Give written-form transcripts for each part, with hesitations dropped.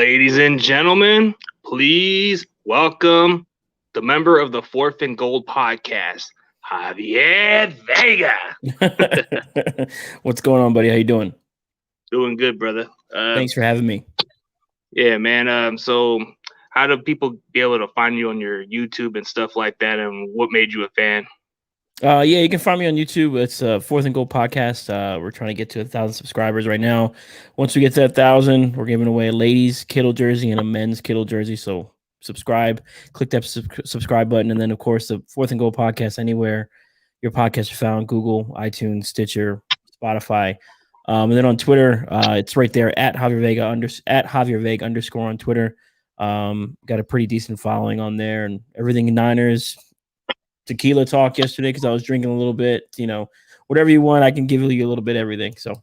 Ladies and gentlemen, please welcome the member of the 4th&Gold podcast, Javier Vega. What's going on, buddy? How you doing? Doing good, brother. Thanks for having me. Yeah, man. So how do people be able to find you on your YouTube and stuff like that, and what made you a fan? Yeah, you can find me on YouTube. It's 4th&Gold podcast. We're trying to get to 1,000 subscribers right now. Once we get to 1,000, we're giving away a ladies' Kittle jersey and a men's Kittle jersey. So subscribe, click that subscribe button, and then of course the 4th&Gold podcast anywhere your podcasts are found: Google, iTunes, Stitcher, Spotify. And then on Twitter, it's right there at Javier Vega _ on Twitter. Got a pretty decent following on there, and everything Niners. Tequila talk yesterday because I was drinking a little bit. Whatever you want, I can give you a little bit of everything. So,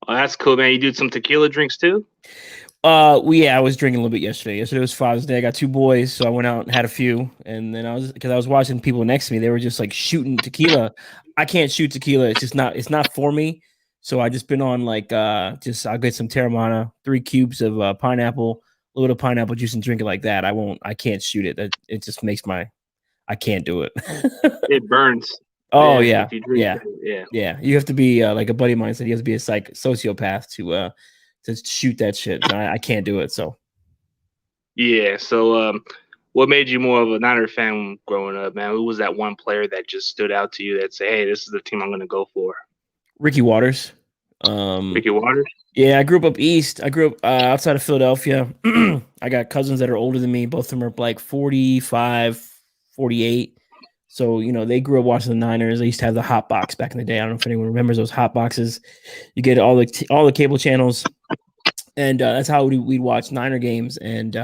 that's cool, man. You do some tequila drinks too? I was drinking a little bit yesterday. Yesterday was Father's Day. I got 2 boys, so I went out and had a few. And then I was watching people next to me. They were just like shooting tequila. I can't shoot tequila. It's not for me. So I just been on I'll get some Terramana, 3 cubes of pineapple, a little bit of pineapple juice, and drink it like that. I can't shoot it. It just makes I can't do it. It burns. Oh yeah. Yeah. You have to be like a buddy of mine said. You have to be a sociopath to shoot that shit. I can't do it. So yeah. So what made you more of a Niner fan growing up, man? Who was that one player that just stood out to you that say, "Hey, this is the team I'm going to go for"? Ricky Waters. Ricky Waters. Yeah, I grew up east. I grew up outside of Philadelphia. I got cousins that are older than me. Both of them are like 45. 48. So, they grew up watching the Niners. They used to have the hot box back in the day. I don't know if anyone remembers those hot boxes. You get all the cable channels, and that's how we'd watch Niner games. And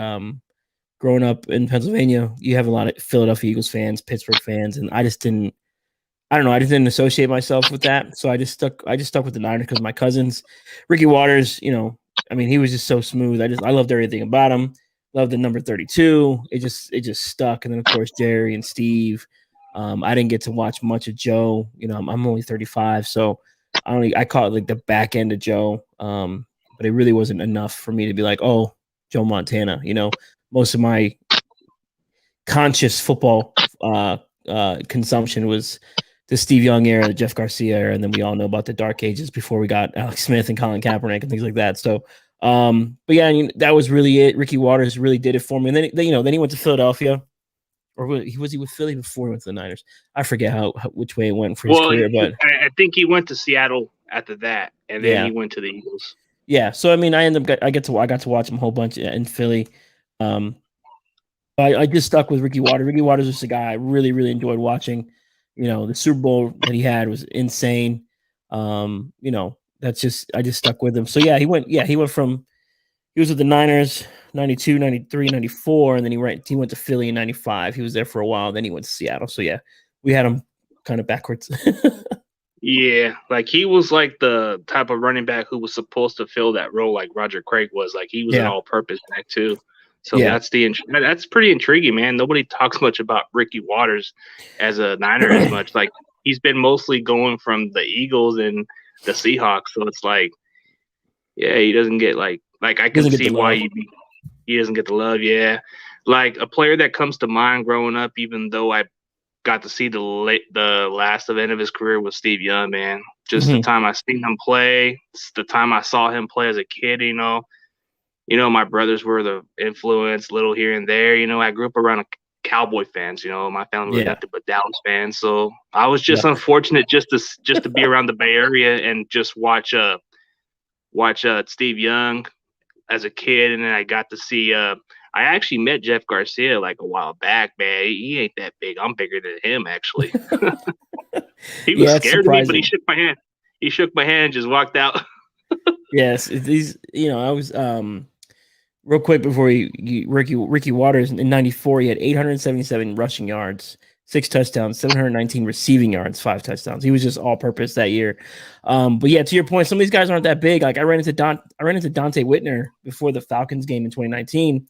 growing up in Pennsylvania, you have a lot of Philadelphia Eagles fans, Pittsburgh fans, and I just didn't associate myself with that. So I just stuck with the Niners because my cousins. Ricky Waters, he was just so smooth. I loved everything about him. Loved the number 32. It just stuck. And then of course Jerry and Steve. I didn't get to watch much of Joe. I'm only 35, so I caught like the back end of Joe. But it really wasn't enough for me to be like, oh, Joe Montana. Most of my conscious football consumption was the Steve Young era, the Jeff Garcia era, and then we all know about the dark ages before we got Alex Smith and Colin Kaepernick and things like that. So but yeah, that was really it. Ricky Waters really did it for me. And then he went to Philadelphia, or was he with Philly before he went to the Niners? I forget which way it went for his career, but I think he went to Seattle after that, and then he went to the Eagles. Yeah, so I got to watch him a whole bunch in Philly. I just stuck with Ricky Waters. Ricky Waters was a guy I really, really enjoyed watching. The Super Bowl that he had was insane. I just stuck with him. So yeah, he was with the Niners 92, 93, 94, and then he went to Philly in 95. He was there for a while, then he went to Seattle. So yeah, we had him kind of backwards. Yeah, like he was like the type of running back who was supposed to fill that role like Roger Craig was. Like he was an all-purpose back too. So that's pretty intriguing, man. Nobody talks much about Ricky Waters as a Niner as much. Like he's been mostly going from the Eagles and the Seahawks, so it's like, yeah, he doesn't get like I can see why he doesn't get the love. Yeah, like a player that comes to mind growing up, even though I got to see the last event of his career was Steve Young, man. Just the time I seen him play, the time I saw him play as a kid, my brothers were the influence, little here and there. I grew up around Cowboy fans. My family was nothing but Dallas fans, so I was just unfortunate just to be around the Bay Area and just watch Steve Young as a kid, and then I got to see. I actually met Jeff Garcia like a while back, man. He ain't that big. I'm bigger than him, actually. He was scared of me, but he shook my hand. He shook my hand and just walked out. Yes, I was real quick before Ricky Waters in 94, he had 877 rushing yards, 6 touchdowns, 719 receiving yards, 5 touchdowns. He was just all purpose that year. But yeah, to your point, some of these guys aren't that big. Like I ran into Dante Whitner before the Falcons game in 2019.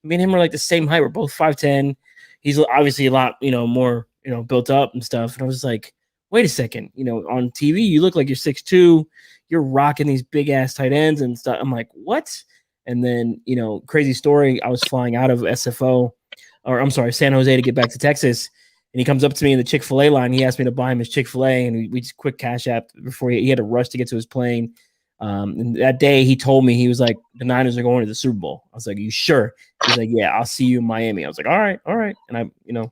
Me and him are like the same height. We're both 5'10". He's obviously a lot, more, built up and stuff. And I was like, wait a second, on TV, you look like you're 6'2". You're rocking these big ass tight ends and stuff. I'm like, what? And then, crazy story, I was flying out of SFO, or I'm sorry, San Jose to get back to Texas. And he comes up to me in the Chick-fil-A line. He asked me to buy him his Chick-fil-A, and we just quick cash app before he had to rush to get to his plane. And that day he told me, he was like, the Niners are going to the Super Bowl. I was like, you sure? He's like, yeah, I'll see you in Miami. I was like, all right. And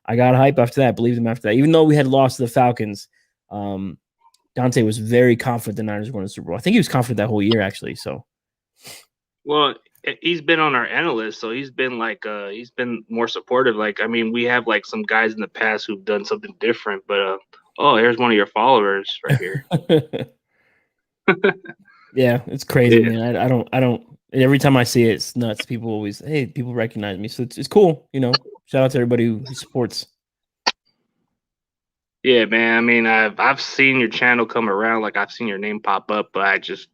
I got hype after that, believed him after that. Even though we had lost to the Falcons, Dante was very confident the Niners were going to the Super Bowl. I think he was confident that whole year, actually. So, well, he's been on our analyst, so he's been he's been more supportive. Like, I mean, we have like some guys in the past who've done something different, but here's one of your followers right here. Yeah, it's crazy, man. I don't. Every time I see it, it's nuts. People recognize me, so it's cool. Shout out to everybody who supports. Yeah, man. I mean, I've seen your channel come around. Like, I've seen your name pop up, but I just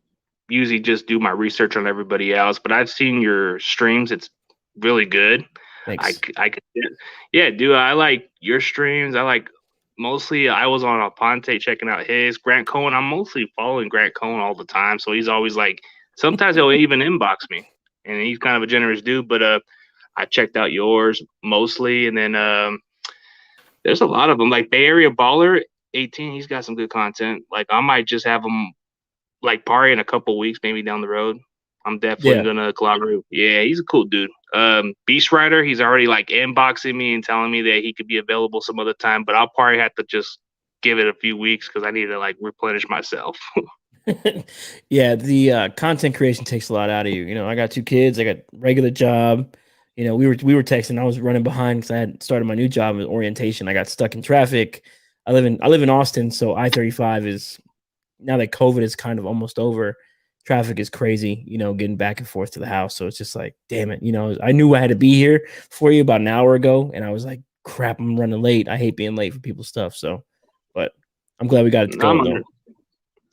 usually just do my research on everybody else. But I've seen your streams. It's really good. Thanks. Yeah, dude. I like your streams. Mostly I was on Aponte checking out his Grant Cohen. I'm mostly following Grant Cohen all the time. So he's always like, sometimes he'll even inbox me, and he's kind of a generous dude. But I checked out yours mostly, and then there's a lot of them. Like Bay Area Baller 18, he's got some good content. Like, I might just have him like party in a couple weeks, maybe down the road. I'm definitely gonna collaborate. Yeah, he's a cool dude. Beast Rider, he's already like inboxing me and telling me that he could be available some other time, but I'll probably have to just give it a few weeks because I need to like replenish myself. Yeah, the content creation takes a lot out of you. I got 2 kids, I got regular job. We were texting. I was running behind because I had started my new job with orientation. I got stuck in traffic. I live in Austin, so I-35 is, now that COVID is kind of almost over, traffic is crazy, getting back and forth to the house. So it's just like, damn it. I knew I had to be here for you about an hour ago, and I was like, crap, I'm running late. I hate being late for people's stuff. So, but I'm glad we got it going though.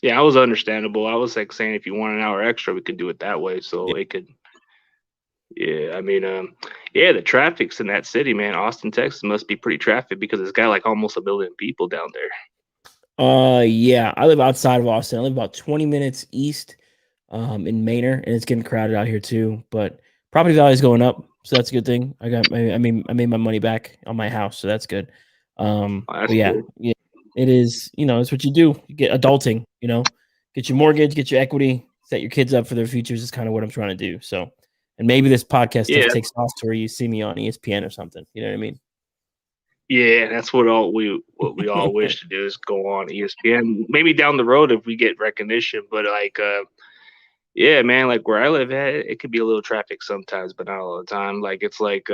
Yeah, I was understandable. I was like saying, if you want an hour extra, we could do it that way. So it could. Yeah, I mean, the traffic's in that city, man. Austin, Texas must be pretty traffic because it's got like almost 1 million people down there. Yeah, I live outside of Austin. I live about 20 minutes east, in Manor, and it's getting crowded out here too. But property value is going up, so that's a good thing. I made my money back on my house, so that's good. But yeah, it is. It's what you do. You get adulting. Get your mortgage, get your equity, set your kids up for their futures. Is kind of what I'm trying to do. So. And maybe this podcast stuff takes off to where you see me on ESPN or something. You know what I mean? Yeah, that's what we all wish to do, is go on ESPN. Maybe down the road if we get recognition. But like, yeah, man, like where I live at, it could be a little traffic sometimes, but not all the time. Like it's like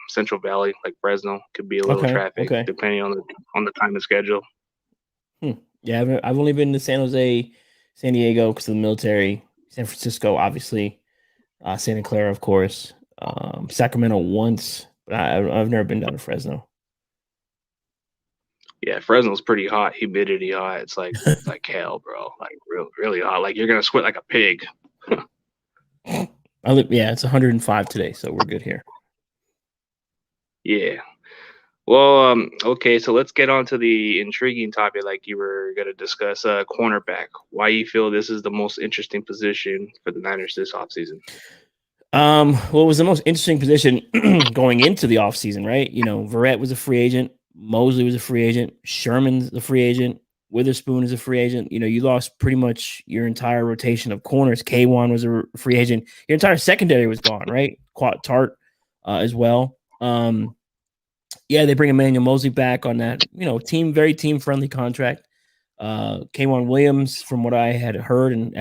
Central Valley, like Fresno, could be a little traffic depending on the time and schedule. Yeah, I've only been to San Jose, San Diego because of the military. San Francisco, obviously. Santa Clara, of course, Sacramento once, but I've never been down to Fresno. Yeah, Fresno's pretty hot, humidity hot. It's like hell, bro. Like really hot. Like you're gonna sweat like a pig. It's 105 today, so we're good here. Yeah. Well, okay, so let's get on to the intriguing topic like you were gonna discuss, cornerback. Why you feel this is the most interesting position for the Niners this offseason? What was the most interesting position going into the offseason, right? Verrett was a free agent, Mosley was a free agent, Sherman's a free agent, Witherspoon is a free agent. You lost pretty much your entire rotation of corners. K1 was a free agent. Your entire secondary was gone, right? Tart as well. They bring Emmanuel Mosley back on that, very team-friendly contract. K1 Williams, from what I had heard and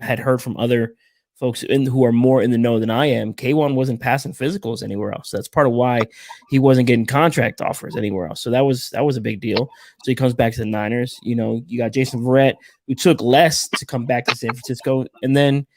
had heard from other folks who are more in the know than I am, K1 wasn't passing physicals anywhere else. That's part of why he wasn't getting contract offers anywhere else. So that was a big deal. So he comes back to the Niners. You got Jason Verrett, who took less to come back to San Francisco. And then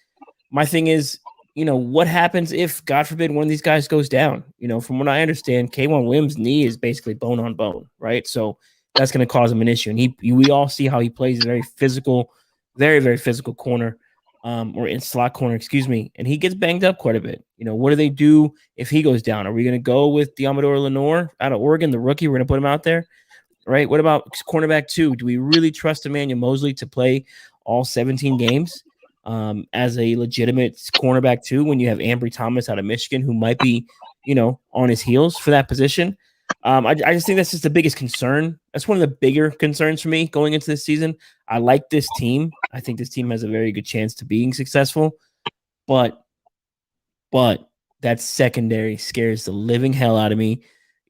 my thing is, what happens if, God forbid, one of these guys goes down? From what I understand, K1 Williams' knee is basically bone on bone, right? So that's going to cause him an issue. And we all see how he plays, a very physical, very, very physical corner. Or in slot corner, excuse me, and he gets banged up quite a bit. What do they do if he goes down? Are we going to go with Diamador Lenore out of Oregon, the rookie? We're going to put him out there, right? What about cornerback 2? Do we really trust Emmanuel Mosley to play all 17 games? as a legitimate cornerback too. When you have Ambry Thomas out of Michigan, who might be, on his heels for that position. I just think that's just the biggest concern. That's one of the bigger concerns for me going into this season. I like this team. I think this team has a very good chance to being successful, but that secondary scares the living hell out of me.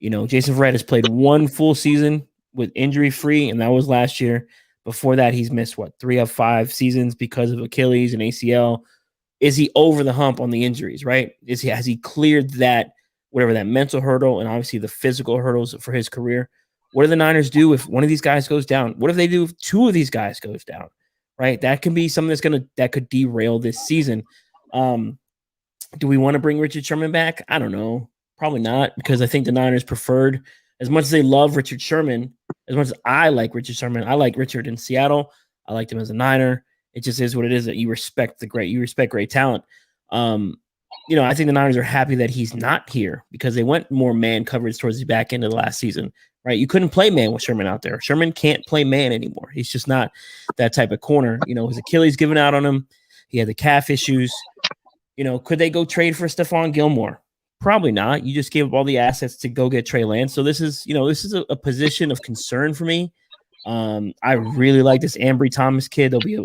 Jason Verrett has played one full season with injury free, and that was last year. Before that, he's missed 3 of 5 seasons because of Achilles and ACL. Is he over the hump on the injuries, right? Has he cleared that, whatever that mental hurdle and obviously the physical hurdles for his career? What do the Niners do if one of these guys goes down? What if they do if 2 of these guys goes down? Right? That can be something that could derail this season. Do we want to bring Richard Sherman back? I don't know. Probably not, because I think the Niners preferred, as much as they love Richard Sherman, as much as I like Richard Sherman, I like Richard in Seattle. I liked him as a Niner. It just is what it is, that you respect great talent. I think the Niners are happy that he's not here, because they went more man coverage towards the back end of the last season, right? You couldn't play man with Sherman out there. Sherman can't play man anymore. He's just not that type of corner. His Achilles giving out on him. He had the calf issues. Could they go trade for Stephon Gilmore? Probably not. You just gave up all the assets to go get Trey Lance. So this is a position of concern for me. I really like this Ambry Thomas kid. There'll be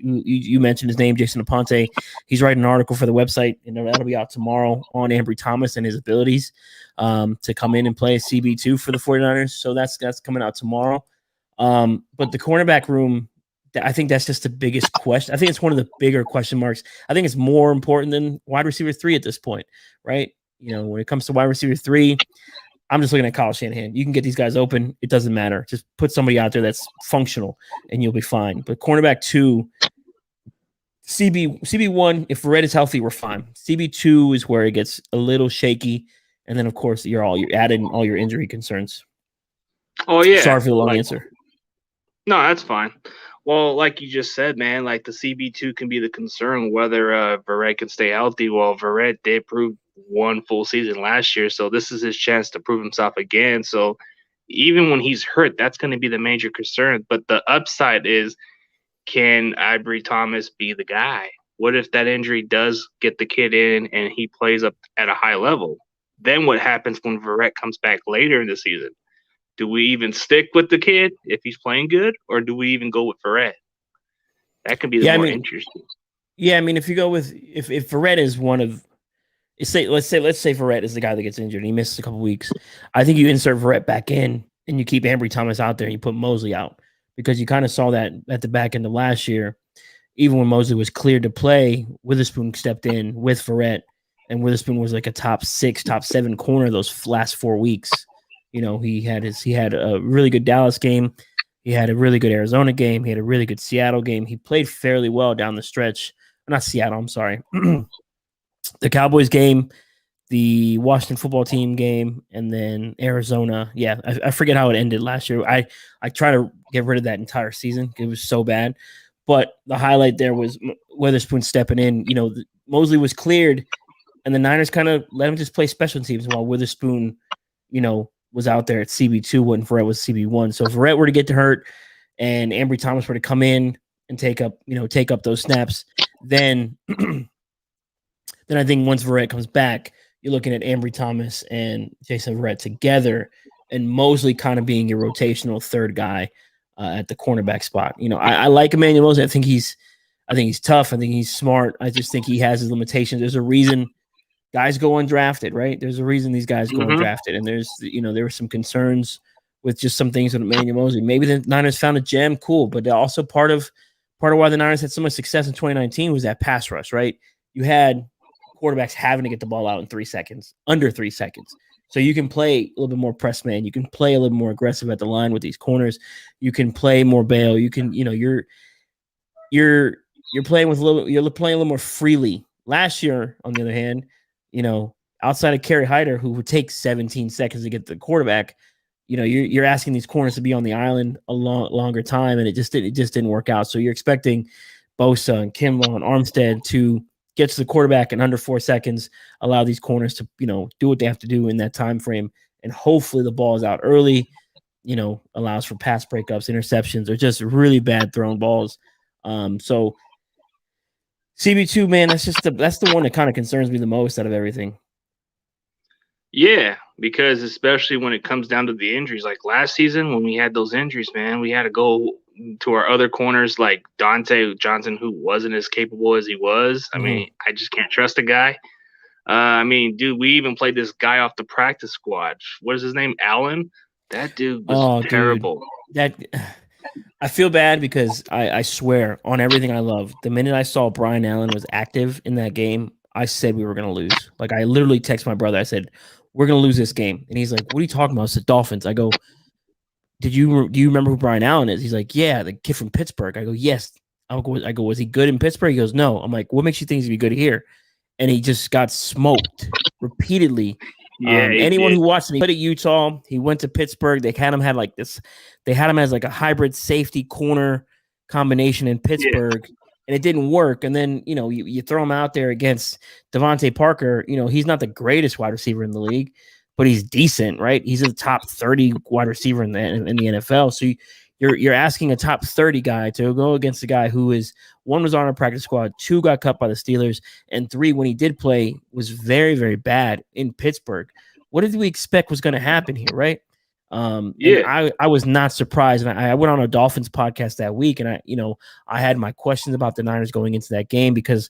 you mentioned his name, Jason Aponte. He's writing an article for the website, and that'll be out tomorrow on Ambry Thomas and his abilities to come in and play a CB2 for the 49ers. So that's coming out tomorrow. But the cornerback room, I think that's just the biggest question. I think it's one of the bigger question marks. I think it's more important than wide receiver 3 at this point, right? When it comes to wide receiver 3, I'm just looking at Kyle Shanahan. You can get these guys open. It doesn't matter. Just put somebody out there that's functional and you'll be fine. But cornerback 2, CB1, if Verrett is healthy, we're fine. CB2 is where it gets a little shaky. And then, of course, you're adding all your injury concerns. Oh, yeah. Sorry for the long answer. No, that's fine. Well, like you just said, man, like the CB2 can be the concern whether Verrett can stay healthy. Well, Verrett did prove one full season last year, so this is his chance to prove himself again. So even when he's hurt, that's going to be the major concern. But the upside is, can Ambry Thomas be the guy? What if that injury does get the kid in and he plays up at a high level? Then what happens when Verrett comes back later in the season? Do we even stick with the kid if he's playing good, or do we even go with Verrett? That can be the more interesting. Yeah, I mean, if you go with if Verrett is one of, let's say Verrett is the guy that gets injured and he misses a couple weeks, I think you insert Verrett back in and you keep Ambry Thomas out there and you put Mosley out, because you kind of saw that at the back end of last year. Even when Mosley was cleared to play, Witherspoon stepped in with Verrett, and Witherspoon was like a top 6, top 7 corner those last 4 weeks. He had a really good Dallas game. He had a really good Arizona game. He had a really good Seattle game. He played fairly well down the stretch. Not Seattle, I'm sorry. The Cowboys game, the Washington football team game, and then Arizona. Yeah, I forget how it ended last year. I try to get rid of that entire season. It was so bad. But the highlight there was Witherspoon stepping in. Mosley was cleared, and the Niners kind of let him just play special teams while Witherspoon, was out there at CB2 when Verrett was CB1. So if Verrett were to get hurt and Ambry Thomas were to come in and take up those snaps, then I think once Verrett comes back, you're looking at Ambry Thomas and Jason Verrett together, and Mosley kind of being your rotational third guy at the cornerback spot. I like Emmanuel Mosley. I think he's tough. I think he's smart. I just think he has his limitations. There's a reason guys go undrafted, right? There's a reason these guys go undrafted, and there were some concerns with just some things with Emmanuel Mosley. Maybe the Niners found a gem, cool, but also part of why the Niners had so much success in 2019 was that pass rush, right? You had quarterbacks having to get the ball out in 3 seconds, under 3 seconds. So you can play a little bit more press man. You can play a little more aggressive at the line with these corners. You can play more bail. You can, you're playing with you're playing a little more freely. Last year, on the other hand, outside of Kerry Hyder, who would take 17 seconds to get the quarterback, you're asking these corners to be on the island a longer time, and it just didn't work out. So you're expecting Bosa and Kimball and Armstead to get to the quarterback in under 4 seconds, allow these corners to, do what they have to do in that time frame, and hopefully the ball is out early, allows for pass breakups, interceptions, or just really bad thrown balls. So CB2, man, that's the one that kind of concerns me the most out of everything. Yeah, because especially when it comes down to the injuries, like last season when we had those injuries, man, we had to go to our other corners like Dante Johnson, who wasn't as capable as he was. I mean, I just can't trust the guy. I mean, dude, we even played this guy off the practice squad. What is his name? Allen? That dude was terrible. Dude. I feel bad because I swear on everything I love, the minute I saw Brian Allen was active in that game, I said we were going to lose. Like, I literally text my brother. I said, we're going to lose this game. And he's like, what are you talking about? It's the Dolphins. I go, do you remember who Brian Allen is? He's like, yeah, the kid from Pittsburgh. I go, yes. I go, was he good in Pittsburgh? He goes, no. I'm like, what makes you think he'd be good here? And he just got smoked repeatedly. Yeah, anyone who watched him, he played at Utah. He went to Pittsburgh. They had him as like a hybrid safety corner combination in Pittsburgh, and it didn't work. And then, you throw him out there against Devontae Parker. He's not the greatest wide receiver in the league, but he's decent, right? He's a top 30 wide receiver in the NFL. So you're asking a top 30 guy to go against a guy who is, one, was on our practice squad, 2, got cut by the Steelers, and 3, when he did play, was very, very bad in Pittsburgh. What did we expect was going to happen here, right? I was not surprised. And I went on a Dolphins podcast that week, and I had my questions about the Niners going into that game because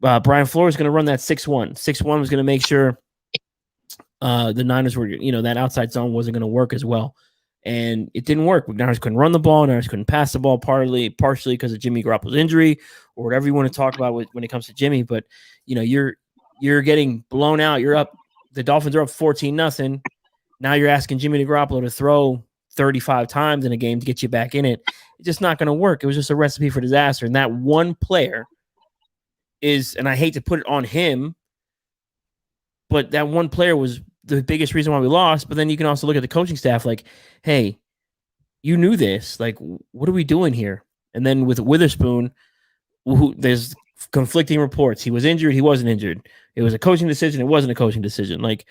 Brian Flores was going to run that 6-1. 6-1 was going to make sure the Niners were, that outside zone wasn't going to work as well. And it didn't work. Niners couldn't run the ball. Niners couldn't pass the ball, partially because of Jimmy Garoppolo's injury or whatever you want to talk about when it comes to Jimmy. But, you're getting blown out. You're up. The Dolphins are up 14-0. Now you're asking Jimmy Garoppolo to throw 35 times in a game to get you back in it. It's just not going to work. It was just a recipe for disaster. And that one player is, and I hate to put it on him, but that one player was the biggest reason why we lost. But then you can also look at the coaching staff like, hey, you knew this. Like, what are we doing here? And then with Witherspoon, there's conflicting reports. He was injured. He wasn't injured. It was a coaching decision. It wasn't a coaching decision. Like,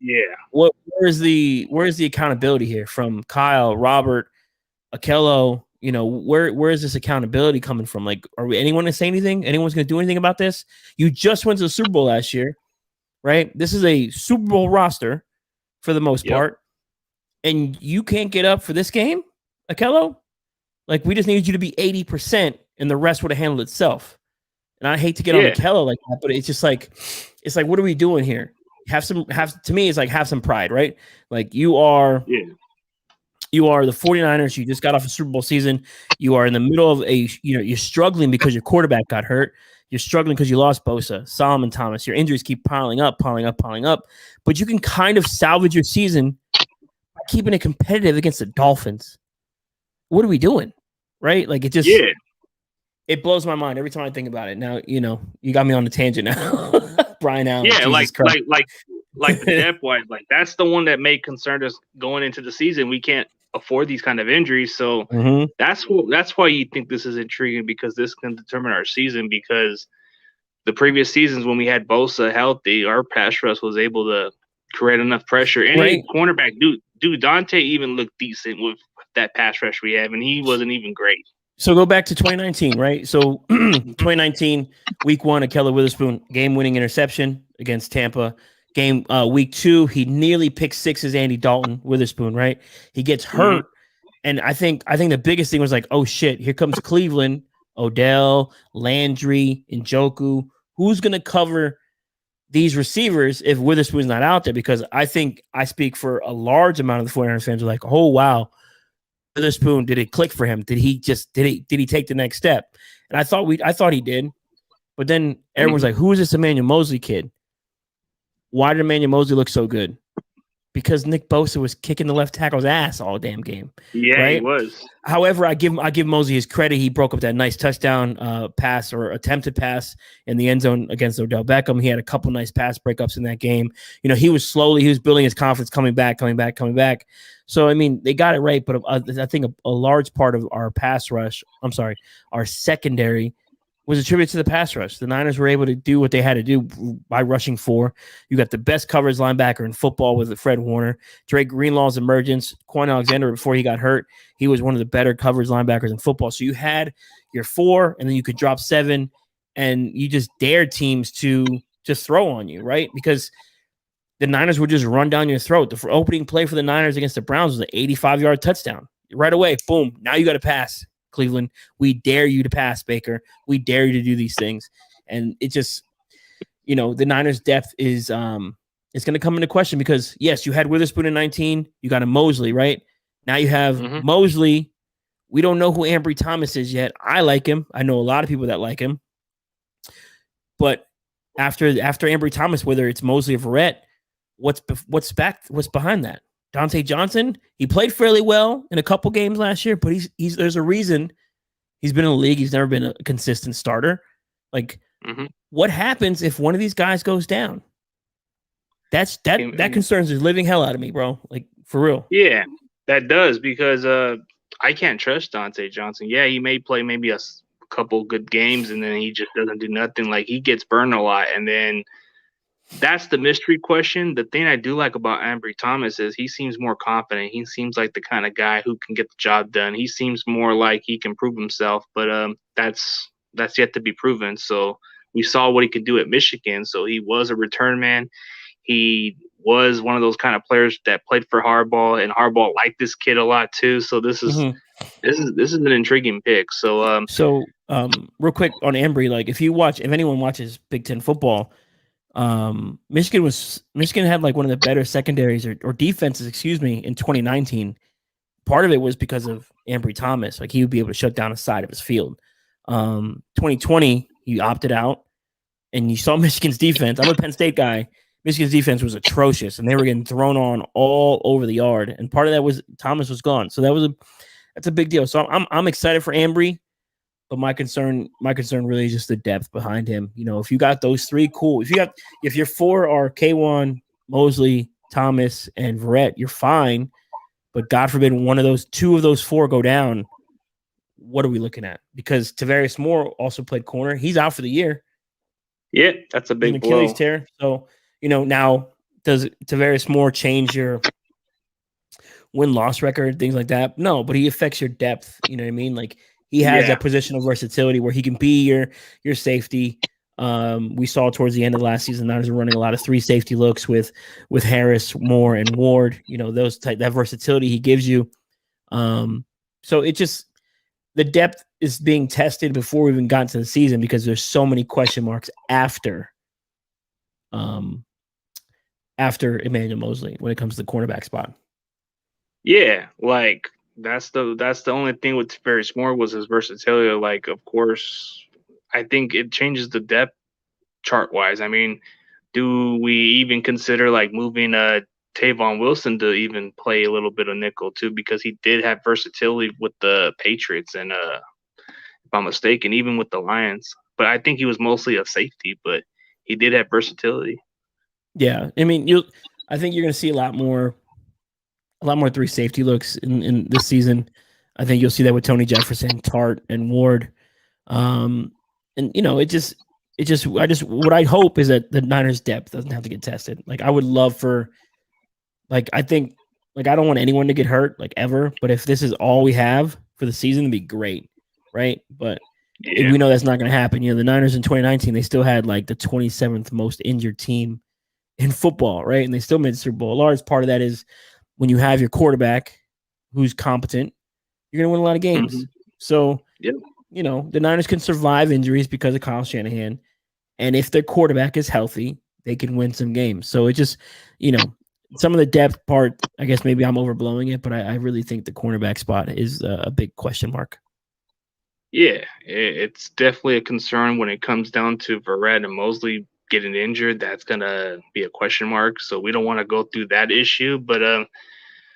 yeah. Where's the accountability here from Kyle, Robert, Akello? Where is this accountability coming from? Like, anyone going to say anything? Anyone's going to do anything about this? You just went to the Super Bowl last year, right? This is a Super Bowl roster for the most part, and you can't get up for this game, Akello? Like, we just needed you to be 80%, and the rest would have handled itself. And I hate to get on Akello like that, but it's just like, what are we doing here? To me, it's like, have some pride, right? Like, you are the 49ers. You just got off a Super Bowl season. You are in the middle of you're struggling because your quarterback got hurt. You're struggling because you lost Bosa, Solomon Thomas. Your injuries keep piling up. But you can kind of salvage your season by keeping it competitive against the Dolphins. What are we doing? Right? Like, it just it blows my mind every time I think about it. Now, you got me on the tangent now. Brian Allen. Yeah, like the depth wise, like that's the one that may concern us going into the season. We can't afford these kind of injuries, so that's why you think this is intriguing, because this can determine our season. Because the previous seasons when we had Bosa healthy, our pass rush was able to create enough pressure. Any cornerback, dude, Dante even looked decent with that pass rush we have, and he wasn't even great. So go back to 2019, right? So 2019, week 1, Akello Witherspoon, game-winning interception against Tampa. Week 2, he nearly picked 6 Andy Dalton, Witherspoon, right? He gets hurt, and I think the biggest thing was like, oh shit, here comes Cleveland, Odell, Landry, Njoku. Who's going to cover these receivers if Witherspoon's not out there? Because I think I speak for a large amount of the 49ers fans are like, oh wow, Witherspoon, did it click for him? Did he take the next step? And I thought he did. But then everyone's like, who is this Emmanuel Mosley kid? Why did Emmanuel Mosley look so good? Because Nick Bosa was kicking the left tackle's ass all damn game. Yeah, right? He was. However, I give Mosley his credit. He broke up that nice touchdown pass or attempted pass in the end zone against Odell Beckham. He had a couple nice pass breakups in that game. He was building his confidence, coming back. So, I mean, they got it right. But I think a large part of our our secondary was attributed to the pass rush. The Niners were able to do what they had to do by rushing 4. You got the best coverage linebacker in football with Fred Warner. Drake Greenlaw's emergence. Quan Alexander, before he got hurt, he was one of the better coverage linebackers in football. So you had your 4, and then you could drop 7, and you just dare teams to just throw on you, right? Because the Niners would just run down your throat. The opening play for the Niners against the Browns was an 85-yard touchdown. Right away, boom, now you got to pass, Cleveland. We dare you to pass, Baker. We dare you to do these things. And it just, the Niners' depth is it's going to come into question because, yes, you had Witherspoon in 19. You got a Mosley, right? Now you have Mosley. We don't know who Ambry Thomas is yet. I like him. I know a lot of people that like him. But after Ambry Thomas, whether it's Mosley or Verrett, what's behind that? Dante Johnson, he played fairly well in a couple games last year, but he's there's a reason he's been in the league. He's never been a consistent starter. Like, what happens if one of these guys goes down? That concerns the living hell out of me, bro. Like, for real. Yeah, that does, because I can't trust Dante Johnson. Yeah, he may play maybe a couple good games and then he just doesn't do nothing. Like, he gets burned a lot, and then that's the mystery question. The thing I do like about Ambry Thomas is he seems more confident. He seems like the kind of guy who can get the job done. He seems more like he can prove himself, but that's yet to be proven. So we saw what he could do at Michigan. So he was a return man. He was one of those kind of players that played for Harbaugh, and Harbaugh liked this kid a lot too. So this is an intriguing pick. So real quick on Ambry, like if anyone watches Big Ten football, Michigan had like one of the better secondaries or defenses, in 2019. Part of it was because of Ambry Thomas. Like, he would be able to shut down a side of his field. 2020, he opted out, and you saw Michigan's defense. I'm a Penn State guy. Michigan's defense was atrocious, and they were getting thrown on all over the yard. And part of that was Thomas was gone. So that's a big deal. So I'm excited for Ambry. But my concern really is just the depth behind him. If you got those three, cool. If your four are K1, Mosley, Thomas, and Verrett, you're fine. But God forbid two of those four go down. What are we looking at? Because Tavarius Moore also played corner. He's out for the year. Yeah, that's a big Achilles tear. So, now does Tavarius Moore change your win-loss record, things like that? No, but he affects your depth. You know what I mean? Like, he has that positional versatility where he can be your safety. We saw towards the end of last season, Niners were running a lot of 3 safety looks with Harris, Moore, and Ward. That versatility he gives you. So it just, the depth is being tested before we even got into the season because there's so many question marks after Emmanuel Mosley when it comes to the cornerback spot. Yeah, like, that's the only thing with Tavarius Moore was his versatility. Like, of course, I think it changes the depth chart wise. I mean, do we even consider like moving Tavon Wilson to even play a little bit of nickel too? Because he did have versatility with the Patriots and if I'm mistaken, even with the Lions. But I think he was mostly a safety, but he did have versatility. Yeah, I mean, I think you're going to see a lot more 3 safety looks in this season. I think you'll see that with Tony Jefferson, Tart, and Ward. And what I hope is that the Niners' depth doesn't have to get tested. Like, I would love for, like, I think, like, I don't want anyone to get hurt, like, ever. But if this is all we have for the season, it'd be great, right? But we know that's not going to happen. The Niners in 2019, they still had like the 27th most injured team in football, right? And they still made the Super Bowl. A large part of that is when you have your quarterback who's competent, you're going to win a lot of games. So, the Niners can survive injuries because of Kyle Shanahan. And if their quarterback is healthy, they can win some games. So it just, some of the depth part, I guess maybe I'm overblowing it, but I really think the cornerback spot is a big question mark. Yeah, it's definitely a concern when it comes down to Verrett and Mosley getting injured. That's going to be a question mark. So we don't want to go through that issue. But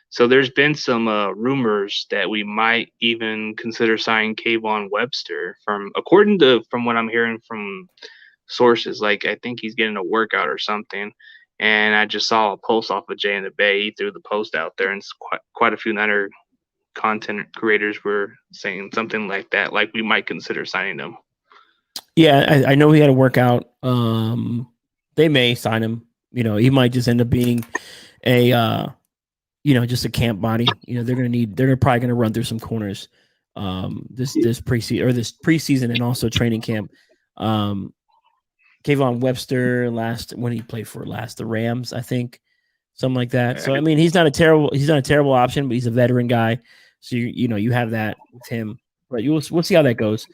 so there's been some rumors that we might even consider signing Kayvon Webster from what I'm hearing from sources. Like, I think he's getting a workout or something. And I just saw a post off of Jay in the Bay. He threw the post out there, and quite a few Niner content creators were saying something like that. Like, we might consider signing him. Yeah, I know he had a workout. They may sign him. He might just end up being a just a camp body. They're probably gonna run through some corners this preseason and also training camp. Kayvon Webster when he played for the Rams, I think, something like that. So I mean, he's not a terrible option, but he's a veteran guy. So you have that with him, but we'll see how that goes.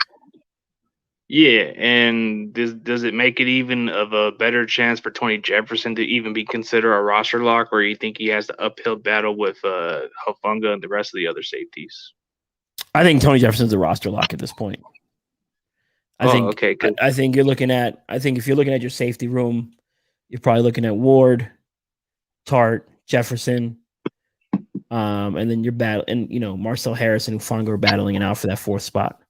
Yeah, and does it make it even of a better chance for Tony Jefferson to even be considered a roster lock, or you think he has the uphill battle with Hufanga and the rest of the other safeties? I think Tony Jefferson's a roster lock at this point. Okay. I think you're looking at. I think if you're looking at your safety room, you're probably looking at Ward, Tart, Jefferson, and then Marcel Harris and Hufanga are battling it out for that 4th spot.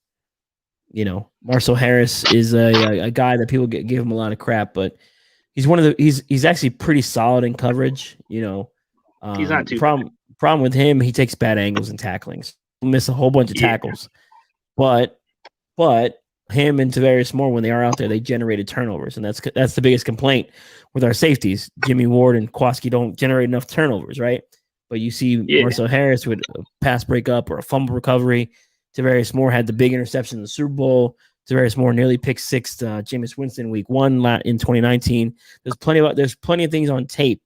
Marcel Harris is a guy that people give him a lot of crap, but he's actually pretty solid in coverage. He's not too problem with him. He takes bad angles and tacklings, miss a whole bunch of tackles, but him and Tavarius Moore, when they are out there, they generated turnovers, and that's the biggest complaint with our safeties. Jimmy Ward and Kwaski don't generate enough turnovers, right? But you see Marcel Harris with a pass breakup or a fumble recovery. Tavarius Moore had the big interception in the Super Bowl. Tavarius Moore nearly picked 6 Jameis Winston week 1 in 2019. There's plenty of things on tape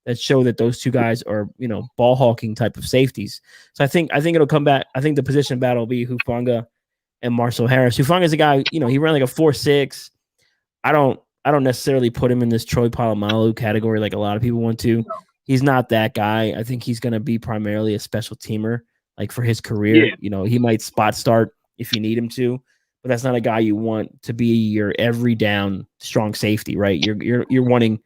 that show that those two guys are, ball hawking type of safeties. So I think it'll come back. I think the position battle will be Hufanga and Marcel Harris. Hufanga is a guy, he ran like a 4.6. I don't necessarily put him in this Troy Polamalu category like a lot of people want to. He's not that guy. I think he's going to be primarily a special teamer, like for his career. Yeah. He might spot start if you need him to, but that's not a guy you want to be your every down strong safety, right? You're wanting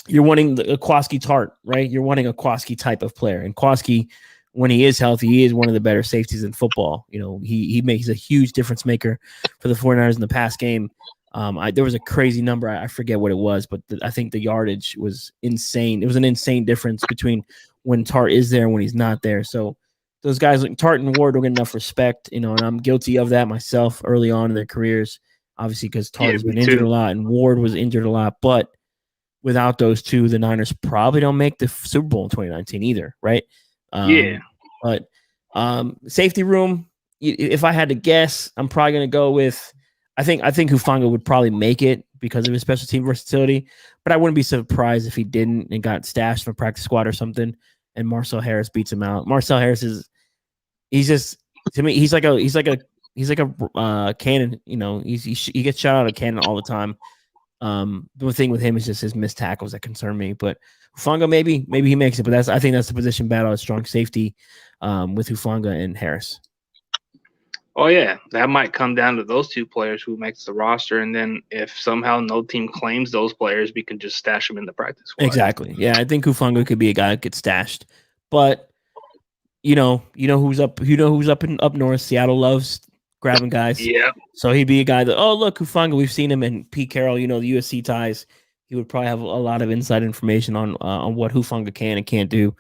the Kwaski Tart, right? You're wanting a Kwaski type of player, and Kwaski, when he is healthy, he is one of the better safeties in football. He makes a huge difference maker for the 49ers in the pass game. There was a crazy number. I forget what it was, but I think the yardage was insane. It was an insane difference between when Tart is there and when he's not there. So those guys like Tart and Ward don't get enough respect, and I'm guilty of that myself early on in their careers, obviously, because Tart has been injured a lot and Ward was injured a lot. But without those two, the Niners probably don't make the Super Bowl in 2019 either, right? But safety room, if I had to guess, I'm probably going to go with, I think Hufanga would probably make it because of his special team versatility, but I wouldn't be surprised if he didn't and got stashed from a practice squad or something, and Marcel Harris beats him out. Marcel Harris to me, he's like a cannon. He gets shot out of cannon all the time. The thing with him is just his missed tackles that concern me. But Hufanga, maybe he makes it. But I think that's the position battle at strong safety with Hufanga and Harris. Oh yeah, that might come down to those two players who makes the roster, and then if somehow no team claims those players, we can just stash them in the practice squad. Exactly. Yeah, I think Hufanga could be a guy that gets stashed, but you know who's up north. Seattle loves grabbing guys. Yeah. So he'd be a guy that, look, Hufanga, we've seen him, and Pete Carroll, the USC ties. He would probably have a lot of inside information on what Hufanga can and can't do.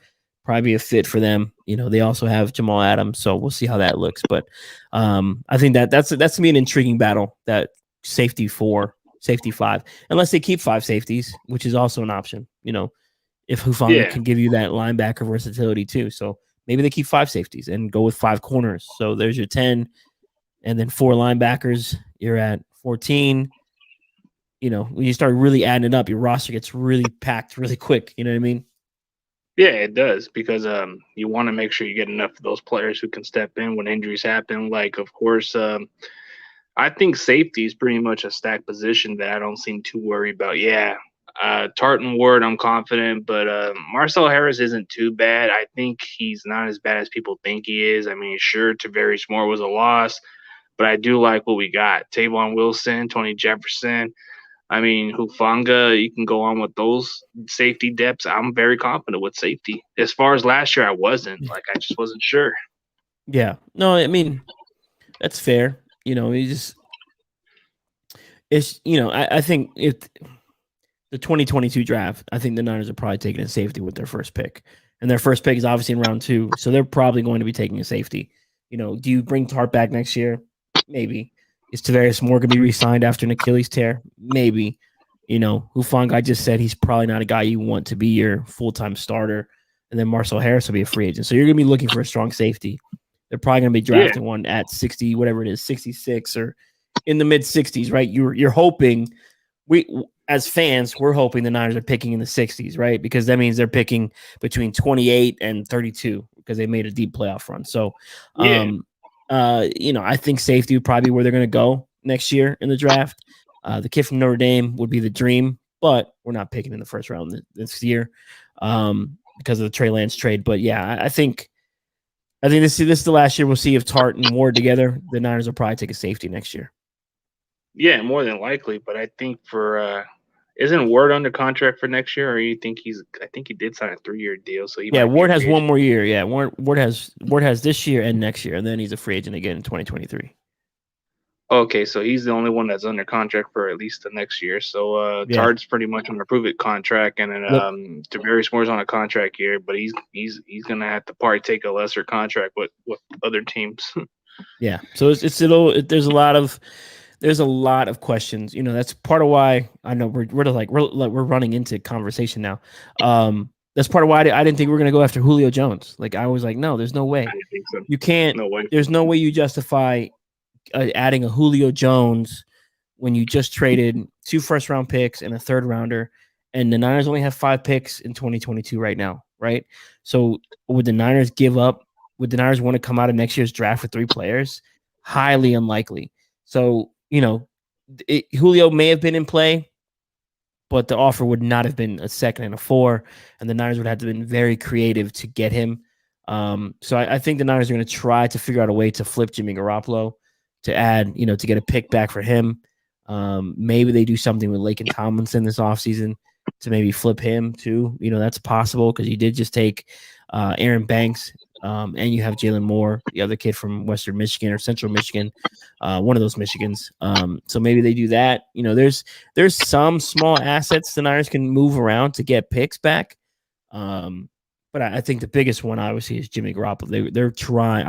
Probably be a fit for them. They also have Jamal Adams, so we'll see how that looks. But I think that's to me an intriguing battle. That safety 4, safety 5, unless they keep 5 safeties, which is also an option. If Hufanga can give you that linebacker versatility too, so maybe they keep 5 safeties and go with 5 corners. So there's your 10, and then 4 linebackers. You're at 14. When you start really adding it up, your roster gets really packed really quick. You know what I mean? Yeah, it does, because you want to make sure you get enough of those players who can step in when injuries happen. Like, of course, I think safety is pretty much a stacked position that I don't seem too worried about. Yeah, Tartan Ward, I'm confident, but Marcel Harris isn't too bad. I think he's not as bad as people think he is. I mean, sure, Tavarius Moore was a loss, but I do like what we got. Tavon Wilson, Tony Jefferson. I mean, Hufanga, you can go on with those safety depths. I'm very confident with safety. As far as last year, I wasn't. Like, I just wasn't sure. Yeah. No, I mean, that's fair. I think if the 2022 draft, I think the Niners are probably taking a safety with their first pick. And their first pick is obviously in round 2. So they're probably going to be taking a safety. Do you bring Tart back next year? Maybe. Is Tavarius Moore going to be re-signed after an Achilles tear? Maybe. Hufanga, I just said he's probably not a guy you want to be your full-time starter. And then Marcel Harris will be a free agent. So you're going to be looking for a strong safety. They're probably going to be drafting one at 60, whatever it is, 66 or in the mid 60s, right? You're hoping as fans, we're hoping the Niners are picking in the 60s, right? Because that means they're picking between 28 and 32 because they made a deep playoff run. So, I think safety would probably be where they're going to go next year in the draft. The kid from Notre Dame would be the dream, but we're not picking in the first round this year because of the Trey Lance trade. But yeah, I think this is the last year we'll see if Tart and Ward together. The Niners will probably take a safety next year. Yeah, more than likely. But I think for isn't Ward under contract for next year, or you think I think he did sign a 3-year deal, so Ward has one more year. Yeah, Ward has this year and next year, and then he's a free agent again in 2023. Okay, so he's the only one that's under contract for at least the next year. So Tard's pretty much on a prove-it contract, and then Tavarius Moore's on a contract here, but he's gonna have to probably take a lesser contract with other teams. Yeah, so there's a lot of questions. That's part of why I know we're running into conversation now. That's part of why I didn't think we were gonna go after Julio Jones. Like I was like, no, there's no way. I didn't think so. You can't. No way. There's no way you justify adding a Julio Jones when you just traded 2 first-round picks and a third-rounder, and the Niners only have 5 picks in 2022 right now, right? So would the Niners give up? Would the Niners want to come out of next year's draft with 3 players? Highly unlikely. So, Julio may have been in play, but the offer would not have been a 2nd and a 4, and the Niners would have to have been very creative to get him. So I think the Niners are going to try to figure out a way to flip Jimmy Garoppolo, to add, to get a pick back for him. Maybe they do something with Laken Tomlinson this offseason to maybe flip him too. That's possible because you did just take Aaron Banks, and you have Jalen Moore, the other kid from Western Michigan or Central Michigan, one of those Michigans. So maybe they do that. There's some small assets the Niners can move around to get picks back. But I think the biggest one obviously is Jimmy Garoppolo. They're trying.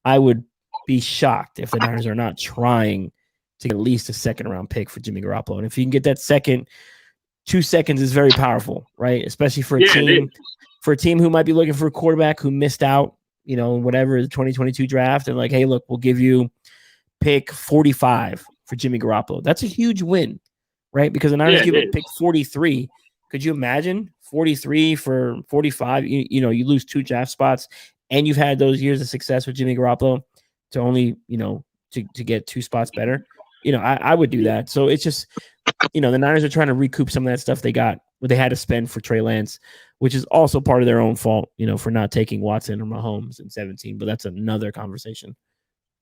I would be shocked if the Niners are not trying to get at least a 2nd-round pick for Jimmy Garoppolo. And if you can get that 2 seconds is very powerful, right? Especially for a team who might be looking for a quarterback who missed out, whatever the 2022 draft, and like, hey, look, we'll give you pick 45 for Jimmy Garoppolo. That's a huge win, right? Because the Niners give it pick 43. Could you imagine 43 for 45? You lose 2 draft spots, and you've had those years of success with Jimmy Garoppolo to only, to get 2 spots better. I would do that. So it's just, the Niners are trying to recoup some of that stuff they got, what they had to spend for Trey Lance, which is also part of their own fault, for not taking Watson or Mahomes in 17. But that's another conversation.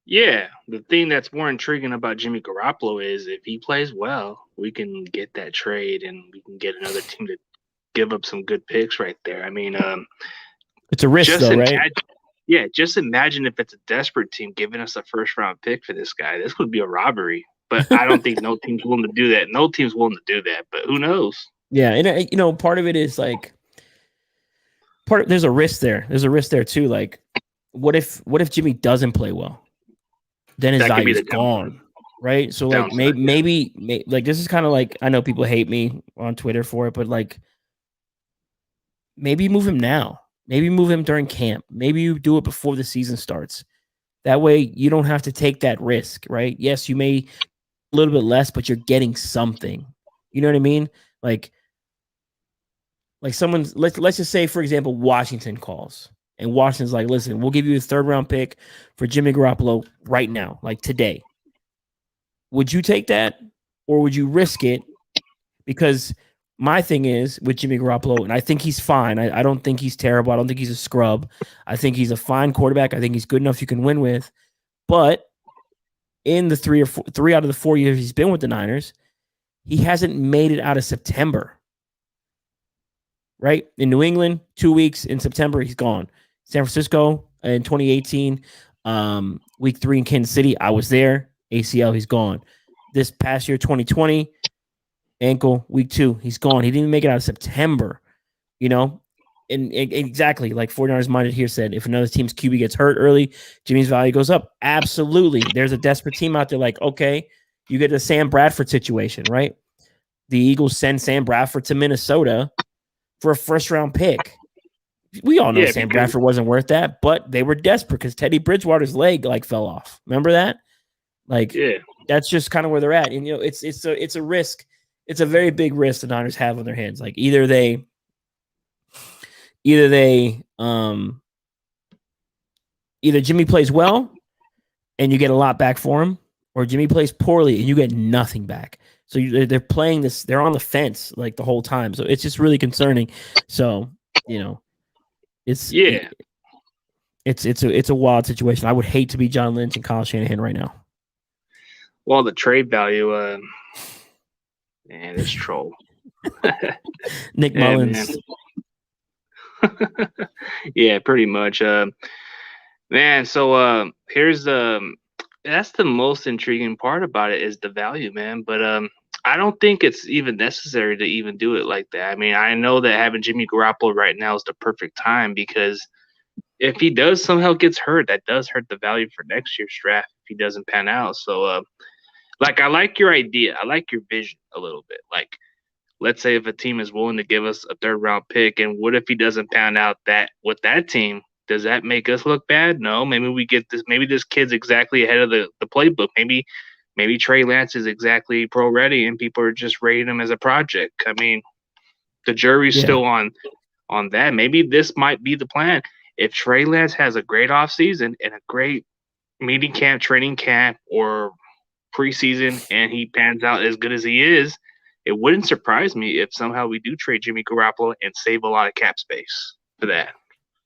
Yeah, the thing that's more intriguing about Jimmy Garoppolo is if he plays well, we can get that trade and we can get another team to give up some good picks right there. I mean, it's a risk, though, right? Yeah, just imagine if it's a desperate team giving us a 1st-round pick for this guy. This would be a robbery. But I don't think no team's willing to do that. No team's willing to do that, but who knows? Yeah, and part of it is like there's a risk there. There's a risk there too. Like, what if Jimmy doesn't play well? Then his value's gone, right? So like maybe like this is kind of like, I know people hate me on Twitter for it, but like maybe move him now. Maybe move him during camp. Maybe you do it before the season starts. That way you don't have to take that risk, right? Yes, you may a little bit less, but you're getting something. You know what I mean? Like someone's, let's just say, for example, Washington calls. And Washington's like, listen, we'll give you a 3rd-round pick for Jimmy Garoppolo right now, like today. Would you take that? Or would you risk it? Because my thing is with Jimmy Garoppolo, and I think he's fine. I don't think he's terrible. I don't think he's a scrub. I think he's a fine quarterback. I think he's good enough you can win with. But in the 3 out of the 4 years he's been with the Niners, he hasn't made it out of September. Right? In New England, 2 weeks in September, he's gone. San Francisco in 2018, week 3 in Kansas City, I was there. ACL, he's gone. This past year, 2020, ankle, week 2, he's gone. He didn't even make it out of September, And exactly like 49ers Minded here said, if another team's QB gets hurt early, Jimmy's value goes up. Absolutely. There's a desperate team out there like, okay, you get the Sam Bradford situation, right? The Eagles send Sam Bradford to Minnesota for a 1st-round pick. We all know Sam Bradford wasn't worth that, but they were desperate because Teddy Bridgewater's leg fell off. Remember that? that's just kind of where they're at. And it's a risk. It's a very big risk the Niners have on their hands. Like either Jimmy plays well and you get a lot back for him, or Jimmy plays poorly and you get nothing back. So they're playing this. They're on the fence like the whole time. So it's just really concerning. So it's it's a wild situation. I would hate to be John Lynch and Kyle Shanahan right now. Well, the trade value, man, it's troll. Nick Mullins. Yeah, pretty much. Man, so here's that's the most intriguing part about it is the value, man. But I don't think it's even necessary to even do it like that. I mean, I know that having Jimmy Garoppolo right now is the perfect time because if he does somehow gets hurt, that does hurt the value for next year's draft if he doesn't pan out. So, like, I like your idea. I like your vision a little bit. Like, let's say if a team is willing to give us a 3rd round pick, and what if he doesn't pan out that with that team? Does that make us look bad? No. Maybe we get this. Maybe this kid's exactly ahead of the playbook. Maybe Trey Lance is exactly pro ready, and people are just rating him as a project. I mean, the jury's still on that. Maybe this might be the plan. If Trey Lance has a great offseason and a great meeting camp, training camp, or preseason, and he pans out as good as he is, it wouldn't surprise me if somehow we do trade Jimmy Garoppolo and save a lot of cap space for that.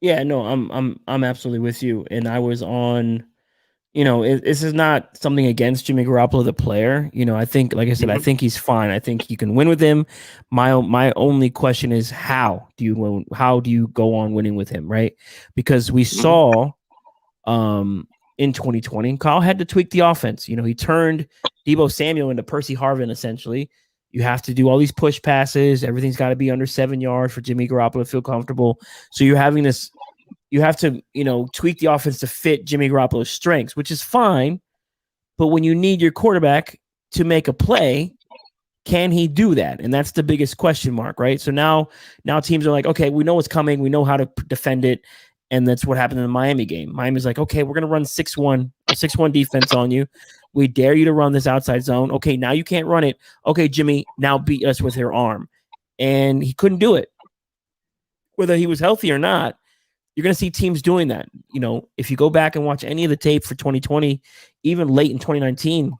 Yeah, no, I'm absolutely with you. And I was on, this is not something against Jimmy Garoppolo, the player. I think, like I said, I think he's fine. I think you can win with him. My only question is how do you go on winning with him, right? Because we saw in 2020, Kyle had to tweak the offense. He turned Deebo Samuel into Percy Harvin, essentially. You have to do all these push passes. Everything's got to be under 7 yards for Jimmy Garoppolo to feel comfortable. So you have to, tweak the offense to fit Jimmy Garoppolo's strengths, which is fine. But when you need your quarterback to make a play, can he do that? And that's the biggest question mark, right? So now teams are like, okay, we know what's coming. We know how to defend it. And that's what happened in the Miami game. Miami's like, okay, we're going to run 6-1 defense on you. We dare you to run this outside zone. Okay, now you can't run it. Okay, Jimmy, now beat us with your arm. And he couldn't do it. Whether he was healthy or not, you're going to see teams doing that. If you go back and watch any of the tape for 2020, even late in 2019,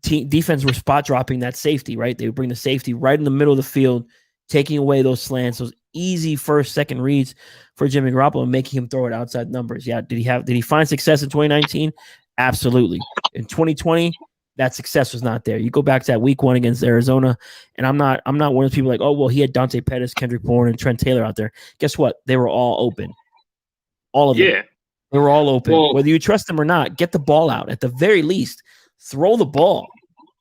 defense were spot dropping that safety, right? They would bring the safety right in the middle of the field, taking away those slants, those easy first, second reads for Jimmy Garoppolo and making him throw it outside numbers. Yeah. Did he find success in 2019? Absolutely. In 2020, that success was not there. You go back to that week 1 against Arizona, and I'm not one of those people like, oh, well, he had Dante Pettis, Kendrick Bourne, and Trent Taylor out there. Guess what? They were all open. All of them. Yeah. They were all open. Well, whether you trust them or not, get the ball out. At the very least, throw the ball.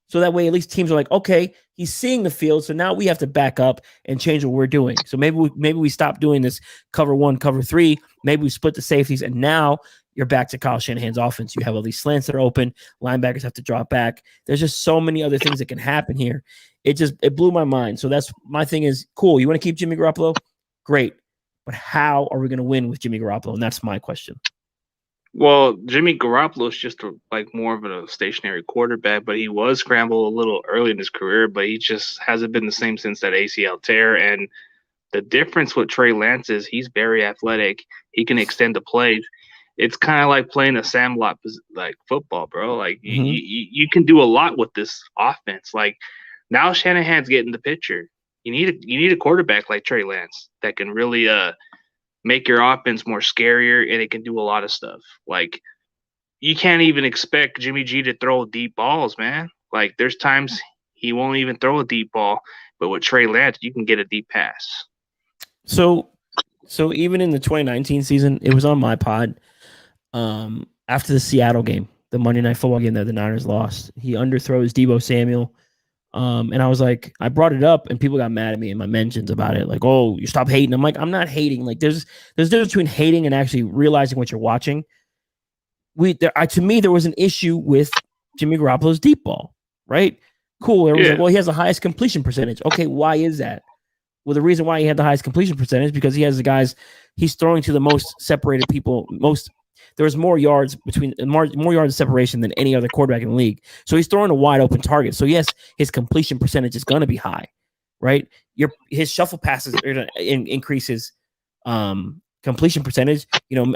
So that way, at least teams are like, okay, he's seeing the field, so now we have to back up and change what we're doing. So maybe we stop doing this cover 1, cover 3. Maybe we split the safeties, and now you're back to Kyle Shanahan's offense. You have all these slants that are open. Linebackers have to drop back. There's just so many other things that can happen here. It blew my mind. So that's my thing is, cool, you want to keep Jimmy Garoppolo? Great. But how are we going to win with Jimmy Garoppolo? And that's my question. Well, Jimmy Garoppolo is just more of a stationary quarterback, but he was scrambled a little early in his career, but he just hasn't been the same since that ACL tear. And the difference with Trey Lance is he's very athletic. He can extend the plays. It's kind of like playing a sandlot like football, bro. Like you can do a lot with this offense. Like now Shanahan's getting the picture. You need a quarterback like Trey Lance that can really make your offense more scarier, and it can do a lot of stuff. Like you can't even expect Jimmy G to throw deep balls, man. Like there's times he won't even throw a deep ball, but with Trey Lance, you can get a deep pass. So even in the 2019 season, it was on my pod. After the Seattle game, the Monday Night Football game that the Niners lost, he underthrows Deebo Samuel. And I was like, I brought it up and people got mad at me in my mentions about it. Like, oh, you stop hating. I'm like, I'm not hating. Like there's a difference between hating and actually realizing what you're watching. To me, there was an issue with Jimmy Garoppolo's deep ball, right? Cool. Everyone's like, well, he has the highest completion percentage. Okay. Why is that? Well, the reason why he had the highest completion percentage is because he has the guys he's throwing to the most separated people, most There was more yards of separation than any other quarterback in the league. So he's throwing a wide open target. So yes, his completion percentage is going to be high, right? His shuffle passes are going to increase his completion percentage.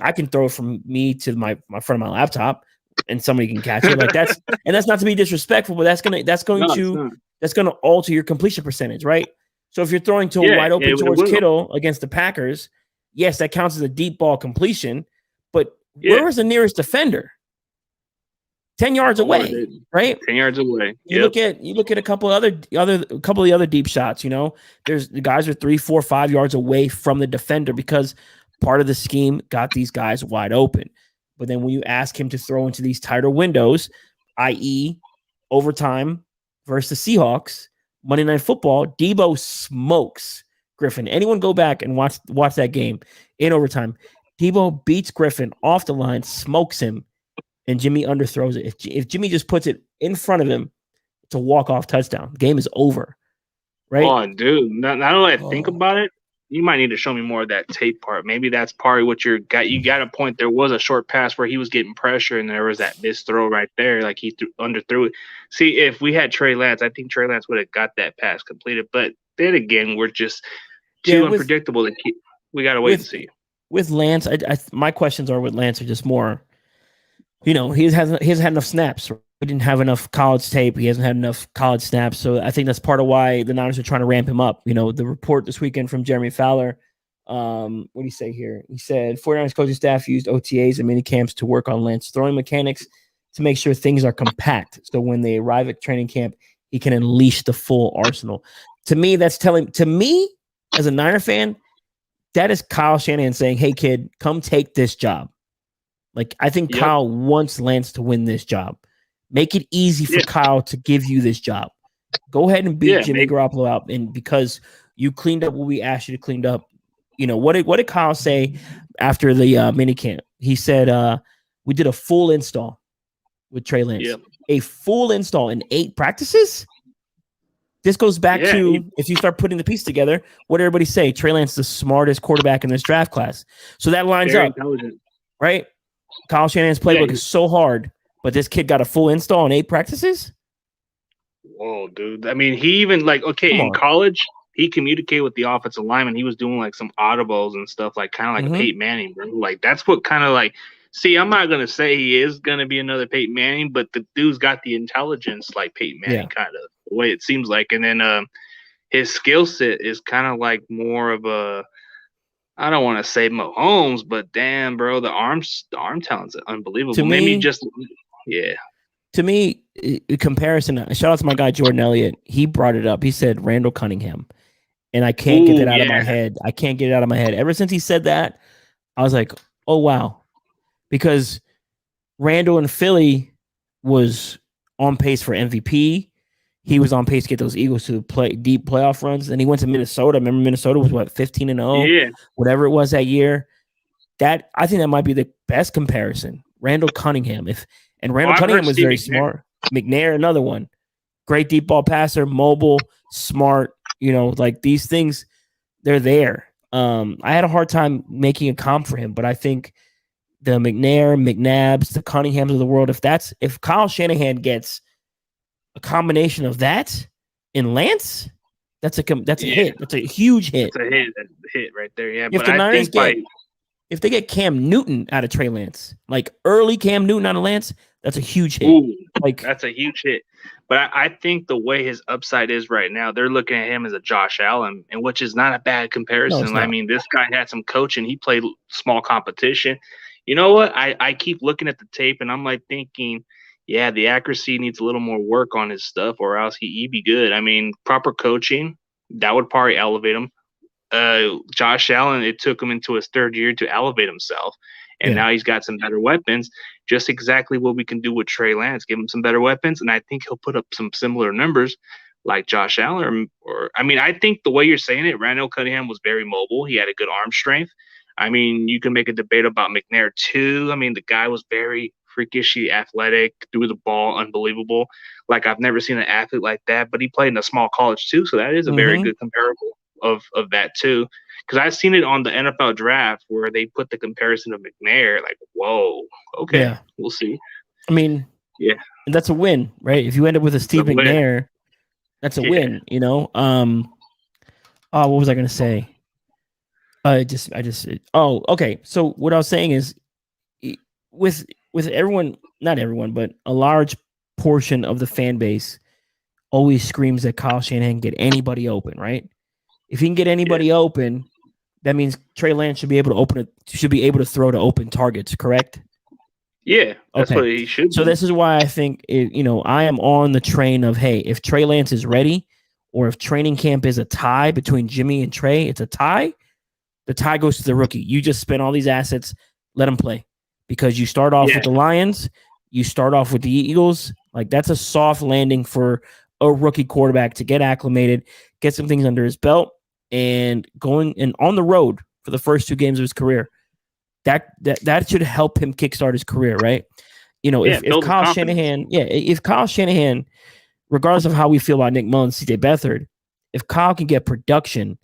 I can throw it from me to my front of my laptop, and somebody can catch it. Like that's not to be disrespectful, but that's going to alter your completion percentage, right? So if you're throwing to a wide open George Kittle against the Packers, yes, that counts as a deep ball completion. But where was the nearest defender? 10 yards away, right? 10 yards away. You look at a couple of the other deep shots. There's the guys are 3, 4, 5 yards away from the defender because part of the scheme got these guys wide open. But then when you ask him to throw into these tighter windows, i.e., overtime versus the Seahawks, Monday Night Football, Debo smokes Griffin. Anyone go back and watch that game in overtime. Debo beats Griffin off the line, smokes him, and Jimmy underthrows it. If Jimmy just puts it in front of him, it's a walk-off touchdown. Game is over, right? Oh, dude. Now that I think about it, you might need to show me more of that tape part. Maybe that's part of what you got a point. There was a short pass where he was getting pressure, and there was that missed throw right there. Like he underthrew it. See, if we had Trey Lance, I think Trey Lance would have got that pass completed. But then again, we're just too unpredictable. We got to wait and see. With Lance, my questions are with Lance are just more, he hasn't had enough snaps. He didn't have enough college tape. He hasn't had enough college snaps. So I think that's part of why the Niners are trying to ramp him up. The report this weekend from Jeremy Fowler, what do you say here? He said 49ers coaching staff used OTAs and mini camps to work on Lance throwing mechanics to make sure things are compact. So when they arrive at training camp, he can unleash the full arsenal. To me, as a Niner fan, that is Kyle Shanahan saying, hey, kid, come take this job. Like, I think Kyle wants Lance to win this job. Make it easy for Kyle to give you this job. Go ahead and beat Jimmy Garoppolo out. And because you cleaned up what we asked you to clean up, what did Kyle say after the mini camp? He said, we did a full install with Trey Lance. Yep. A full install in 8 practices? This goes back to, if you start putting the piece together, what did everybody say? Trey Lance is the smartest quarterback in this draft class. So that lines up, right? Kyle Shanahan's playbook is so hard, but this kid got a full install in 8 practices? Whoa, dude. I mean, he even, in college, he communicated with the offensive lineman. He was doing, some audibles and stuff, kind of like a Peyton Manning, bro. That's what kind of, see, I'm not going to say he is going to be another Peyton Manning, but the dude's got the intelligence like Peyton Manning, kind of, the way it seems like. And then his skill set is kind of more of a, I don't want to say Mahomes, but damn, bro, the arm talent's unbelievable. To me, comparison, shout out to my guy Jordan Elliott. He brought it up. He said Randall Cunningham, and I can't get that out of my head. I can't get it out of my head. Ever since he said that, I was like, oh wow, because Randall in Philly was on pace for MVP. He was on pace to get those Eagles to play deep playoff runs. Then he went to Minnesota. Remember, Minnesota was 15-0, whatever it was that year. I think that might be the best comparison. Randall Cunningham, Randall Cunningham was very smart. McNair, another one, great deep ball passer, mobile, smart. These things, they're there. I had a hard time making a comp for him, but I think the McNair, McNabbs, the Cunninghams of the world, if Kyle Shanahan gets a combination of that in Lance, that's a hit. That's a huge hit. It's a hit right there. Yeah, if the Niners if they get Cam Newton out of Trey Lance, early Cam Newton out of Lance, that's a huge hit. Ooh, that's a huge hit. But I think the way his upside is right now, they're looking at him as a Josh Allen, and which is not a bad comparison. I mean, this guy had some coaching. He played small competition. You know what? I keep looking at the tape, and I'm thinking, yeah, the accuracy needs a little more work on his stuff, or else he'd be good. I mean, proper coaching, that would probably elevate him. Josh Allen, it took him into his 3rd year to elevate himself. And now he's got some better weapons, just exactly what we can do with Trey Lance. Give him some better weapons, and I think he'll put up some similar numbers like Josh Allen. I think the way you're saying it, Randall Cunningham was very mobile. He had a good arm strength. I mean, you can make a debate about McNair too. I mean, the guy was very freakishly athletic, threw the ball unbelievable. I've never seen an athlete like that, but he played in a small college too, so that is a very good comparable. of that too. Because I've seen it on the NFL draft where they put the comparison of McNair. Like, whoa, okay, we'll see. I mean, yeah, that's a win, right? If you end up with a Steve McNair, that's a win. You know. What was I gonna say? Okay. So what I was saying is, with everyone, not everyone, but a large portion of the fan base always screams that Kyle Shanahan can get anybody open, right? If he can get anybody open, that means Trey Lance should be able to throw to open targets, correct? Yeah, that's what he should. So this is why I think I am on the train of, hey, if Trey Lance is ready, or if training camp is a tie between Jimmy and Trey, it's a tie. The tie goes to the rookie. You just spend all these assets, let him play, because you start off with the Lions, you start off with the Eagles. Like, that's a soft landing for a rookie quarterback to get acclimated, get some things under his belt, and going and on the road for the first 2 games of his career. That should help him kickstart his career, right? If Kyle Shanahan, regardless of how we feel about Nick Mullins, CJ Beathard, if Kyle can get production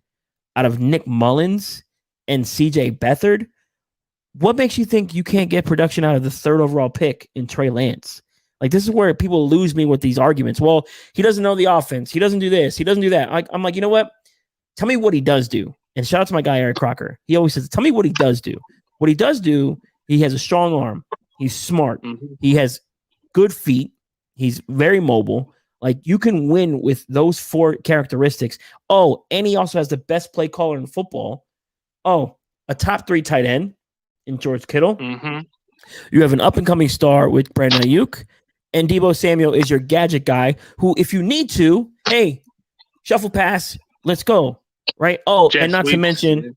out of Nick Mullins and CJ Beathard, what makes you think you can't get production out of the 3rd overall pick in Trey Lance? Like, this is where people lose me with these arguments. Well, he doesn't know the offense. He doesn't do this. He doesn't do that. I'm like, you know what? Tell me what he does do. And shout out to my guy, Eric Crocker. He always says, tell me what he does do. What he does do, he has a strong arm. He's smart. Mm-hmm. He has good feet. He's very mobile. Like, you can win with those 4 characteristics. Oh, and he also has the best play caller in football. Oh, a top 3 tight end in George Kittle. Mm-hmm. You have an up-and-coming star with Brandon Ayuk. And Deebo Samuel is your gadget guy who, if you need to, hey, shuffle pass, let's go. Right? Oh, and not to mention,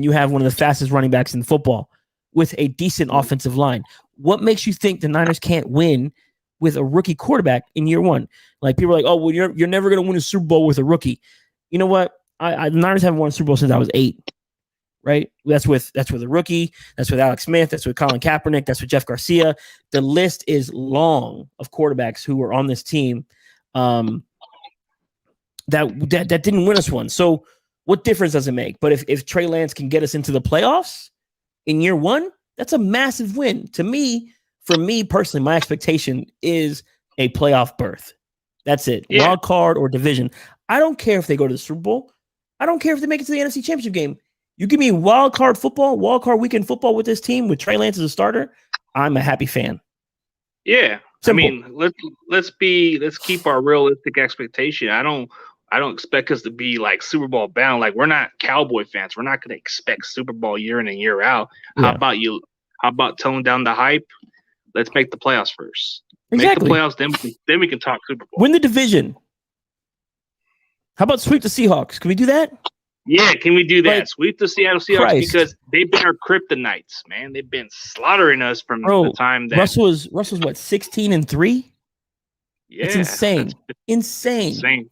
you have one of the fastest running backs in football with a decent offensive line. What makes you think the Niners can't win with a rookie quarterback in year 1? Like, people are like, oh, well, you're never going to win a Super Bowl with a rookie. You know what? The Niners haven't won a Super Bowl since I was 8. Right? That's with a rookie. That's with Alex Smith. That's with Colin Kaepernick. That's with Jeff Garcia. The list is long of quarterbacks who were on this team that didn't win us one. So what difference does it make? But if Trey Lance can get us into the playoffs in year 1, that's a massive win. To me, for me personally, my expectation is a playoff berth. That's it. Yeah. Wild card or division. I don't care if they go to the Super Bowl. I don't care if they make it to the NFC Championship game. You give me wild card weekend football with this team with Trey Lance as a starter, I'm a happy fan. Yeah. Simple. I mean, let's keep our realistic expectation. I don't expect us to be like Super Bowl bound. Like, we're not Cowboy fans. We're not going to expect Super Bowl year in and year out. Yeah. How about tone down the hype? Let's make the playoffs first. Exactly. Make the playoffs, then we can talk Super Bowl. Win the division. How about sweep the Seahawks? Can we do that? Yeah, can we do that? Like, sweep the Seattle Seahawks, because they've been our kryptonites, man. They've been slaughtering us from the time that Russell's what, 16-3? Yeah, it's insane. Insane.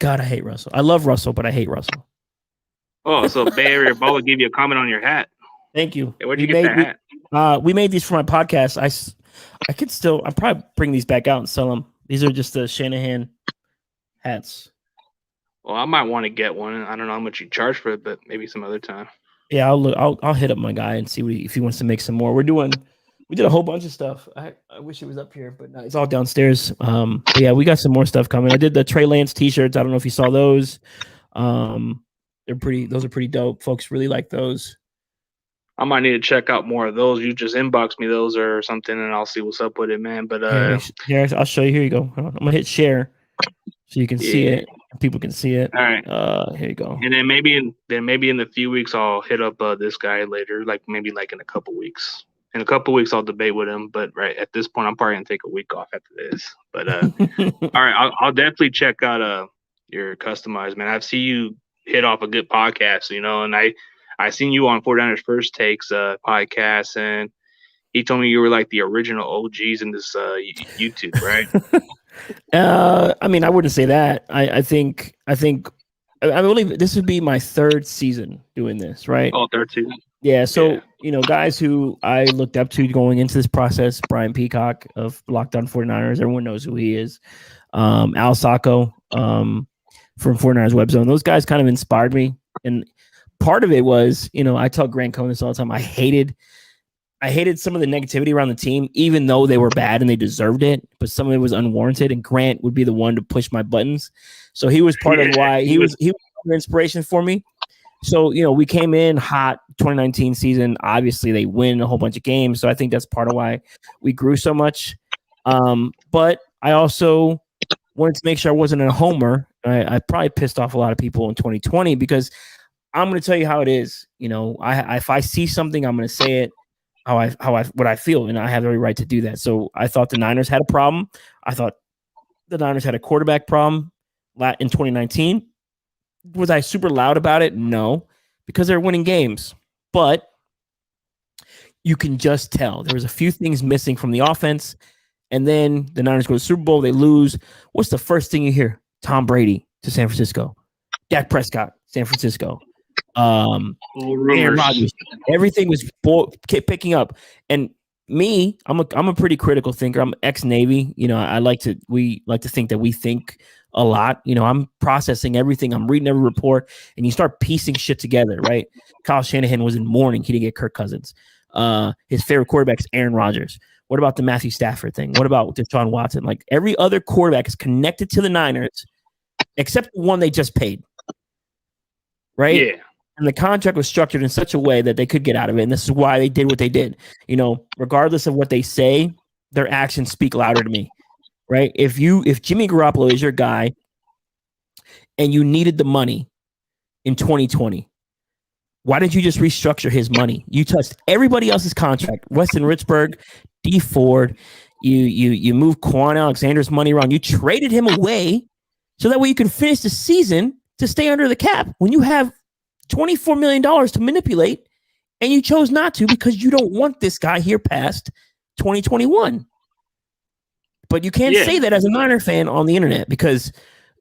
God, I hate Russell. I love Russell, but I hate Russell. Oh, so Bay Area Baller gave you a comment on your hat. Thank you. Hey, where'd you get that hat? We made these for my podcast. I'll probably bring these back out and sell them. These are just the Shanahan hats. Well, I might want to get one. I don't know how much you charge for it, but maybe some other time. Yeah, I'll hit up my guy and see if he wants to make some more. We did a whole bunch of stuff. I wish it was up here, but no, it's all downstairs. But yeah, we got some more stuff coming. I did the Trey Lance t-shirts. I don't know if you saw those. Those are pretty dope. Folks really like those. I might need to check out more of those. You just inbox me those or something, and I'll see what's up with it, man. But here, I'll show you. Here you go. I'm gonna hit share so you can see it. People can see it. All right. Here you go. And then maybe in a few weeks I'll hit up this guy later, like maybe like in a couple weeks. In a couple weeks I'll debate with him, but right at this point I'm probably gonna take a week off after this. But all right, I'll definitely check out your customized, man. I've seen you hit off a good podcast, and I seen you on 49ers First Takes podcast, and he told me you were like the original OGs in this YouTube, right? I mean, I wouldn't say that. I believe this would be my 3rd season doing this, right? Oh, 3rd season. Yeah. So, guys who I looked up to going into this process, Brian Peacock of Locked On 49ers, everyone knows who he is. Al Sacco, from 49ers Web Zone. Those guys kind of inspired me. And part of it was, I tell Grant Cohn this all the time. I hated some of the negativity around the team, even though they were bad and they deserved it, but some of it was unwarranted. And Grant would be the one to push my buttons. So he was part of why he was an inspiration for me. So, we came in hot 2019 season. Obviously, they win a whole bunch of games. So I think that's part of why we grew so much. But I also wanted to make sure I wasn't a homer. I probably pissed off a lot of people in 2020 because I'm going to tell you how it is. If I see something, I'm going to say it what I feel, and I have every right to do that. So I thought the Niners had a problem. I thought the Niners had a quarterback problem in 2019. Was I super loud about it? No, because they're winning games. But you can just tell there was a few things missing from the offense. And then the Niners go to the Super Bowl. They lose. What's the first thing you hear? Tom Brady to San Francisco. Dak Prescott, San Francisco. Aaron Rodgers. Everything was picking up. And me, I'm a pretty critical thinker. I'm ex-Navy. We like to think that we think a lot. I'm processing everything. I'm reading every report, and you start piecing shit together, right? Kyle Shanahan was in mourning. He didn't get Kirk Cousins. His favorite quarterback is Aaron Rodgers. What about the Matthew Stafford thing? What about Deshaun Watson? Like, every other quarterback is connected to the Niners except the one they just paid, right? Yeah. And the contract was structured in such a way that they could get out of it. And this is why they did what they did. Regardless of what they say, their actions speak louder to me, right? If Jimmy Garoppolo is your guy and you needed the money in 2020, why didn't you just restructure his money? You touched everybody else's contract. Weston Richburg, D Ford, you moved Quan Alexander's money around. You traded him away so that way you can finish the season to stay under the cap when you have $24 million to manipulate, and you chose not to because you don't want this guy here past 2021. But you can't say that as a Niner fan on the internet because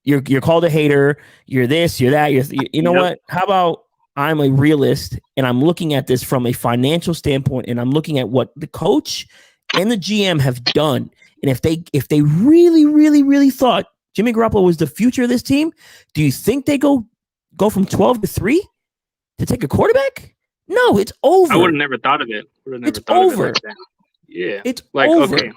you're called a hater. You're this, you're that. You know what? How about I'm a realist and I'm looking at this from a financial standpoint, and I'm looking at what the coach and the GM have done. And if they really, really, really thought Jimmy Garoppolo was the future of this team, do you think they go from 12-3 to take a quarterback? No, it's over. I would have never thought of it. It's over. Like that. Yeah. It's over. Okay.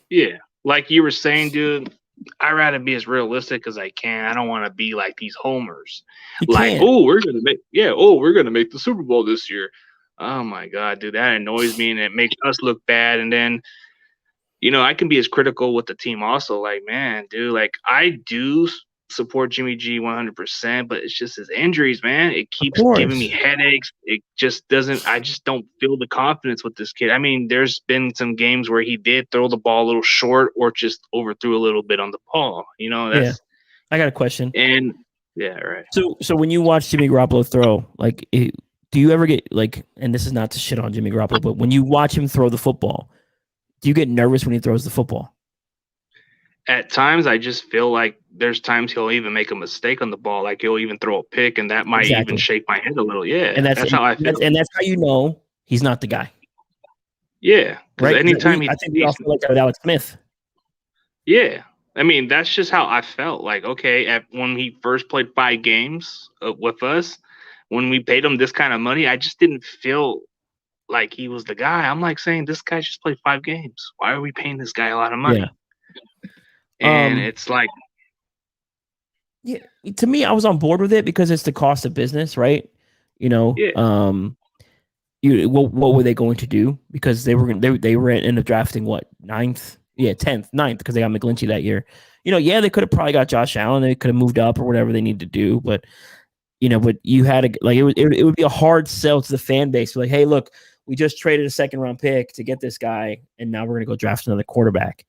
Yeah. Like you were saying, dude, I'd rather be as realistic as I can. I don't want to be like these homers. We're gonna make the Super Bowl this year. Oh my God, dude, that annoys me, and it makes us look bad. And then, I can be as critical with the team also. Like, man, dude, like I do support Jimmy G 100%, but it's just his injuries, man. It keeps giving me headaches. It just doesn't. I just don't feel the confidence with this kid. I mean, there's been some games where he did throw the ball a little short or just overthrew a little bit on the ball. I got a question. And right. So when you watch Jimmy Garoppolo throw, like, do you ever get like? And this is not to shit on Jimmy Garoppolo, but when you watch him throw the football, do you get nervous when he throws the football? At times, I just feel like there's times he'll even make a mistake on the ball. Like he'll even throw a pick, and that might even shake my head a little. Yeah, and that's how I feel. And that's how you know he's not the guy. Yeah, right. Anytime I think we all feel like that with Alex Smith. Yeah, I mean that's just how I felt. Like when he first played 5 games with us, when we paid him this kind of money, I just didn't feel like he was the guy. I'm like saying this guy just played 5 games. Why are we paying this guy a lot of money? Yeah. And it's like, yeah, to me, I was on board with it because it's the cost of business, right? What were they going to do? Because they were end up drafting what, 9th? Yeah, 9th, because they got McGlinchey that year. They could have probably got Josh Allen. They could have moved up or whatever they needed to do, but you had to like it would be a hard sell to the fan base. Like, hey, look, we just traded a 2nd round pick to get this guy, and now we're gonna go draft another quarterback.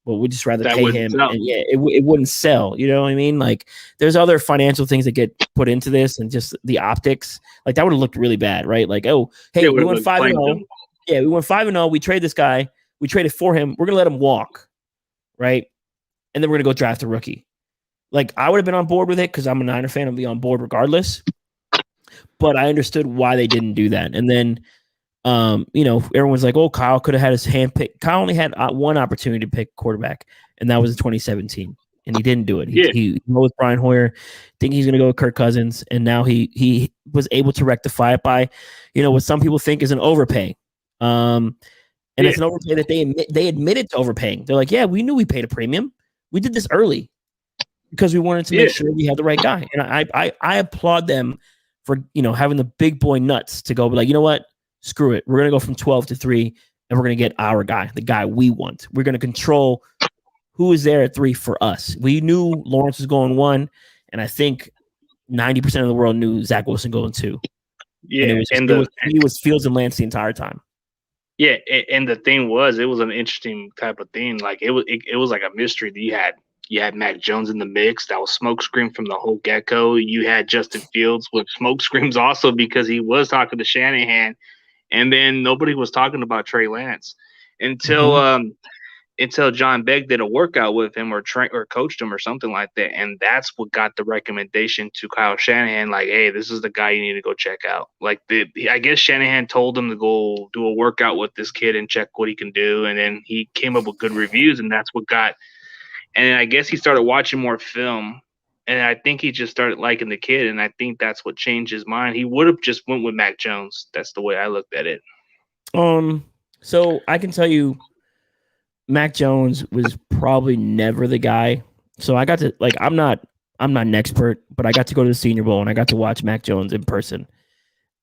But we'd just rather pay him. Sell. And it wouldn't sell. You know what I mean? Like, there's other financial things that get put into this, and just the optics. Like, that would have looked really bad, right? Like, oh, hey, we went 5-0. Yeah, we went 5-0. We trade this guy. We traded for him. We're gonna let him walk, right? And then we're gonna go draft a rookie. Like, I would have been on board with it because I'm a Niner fan. I'd be on board regardless. But I understood why they didn't do that. And then, everyone's like, oh, Kyle could have had his hand picked. Kyle only had one opportunity to pick quarterback, and that was in 2017. and he didn't do it. Yeah. He went with Brian Hoyer, think he's going to go with Kirk Cousins, and now he was able to rectify it by, what some people think is an overpay. And it's an overpay that they admitted to overpaying. They're like, yeah, we knew we paid a premium. We did this early because we wanted to make sure we had the right guy. And I applaud them for, having the big boy nuts to go, like, you know what? Screw it. We're going to go from 12 to 3, and we're going to get our guy, the guy we want. We're going to control who is there at 3 for us. We knew Lawrence was going 1, and I think 90% of the world knew Zach Wilson going 2. Yeah, and it was Fields and Lance the entire time. Yeah, and the thing was, it was an interesting type of thing. Like it was like a mystery. You had Mac Jones in the mix. That was smokescreen from the whole get-go. You had Justin Fields with smokescreens also because he was talking to Shanahan, and then nobody was talking about Trey Lance until John Beck did a workout with him or coached him or something like that. And that's what got the recommendation to Kyle Shanahan, like, hey, this is the guy you need to go check out. Like, I guess Shanahan told him to go do a workout with this kid and check what he can do. And then he came up with good reviews, and that's what got – and I guess he started watching more film. And I think he just started liking the kid, and I think that's what changed his mind. He would have just went with Mac Jones. That's the way I looked at it. So I can tell you – Mac Jones was probably never the guy. So I got to, like, I'm not an expert, but I got to go to the Senior Bowl and I got to watch Mac Jones in person.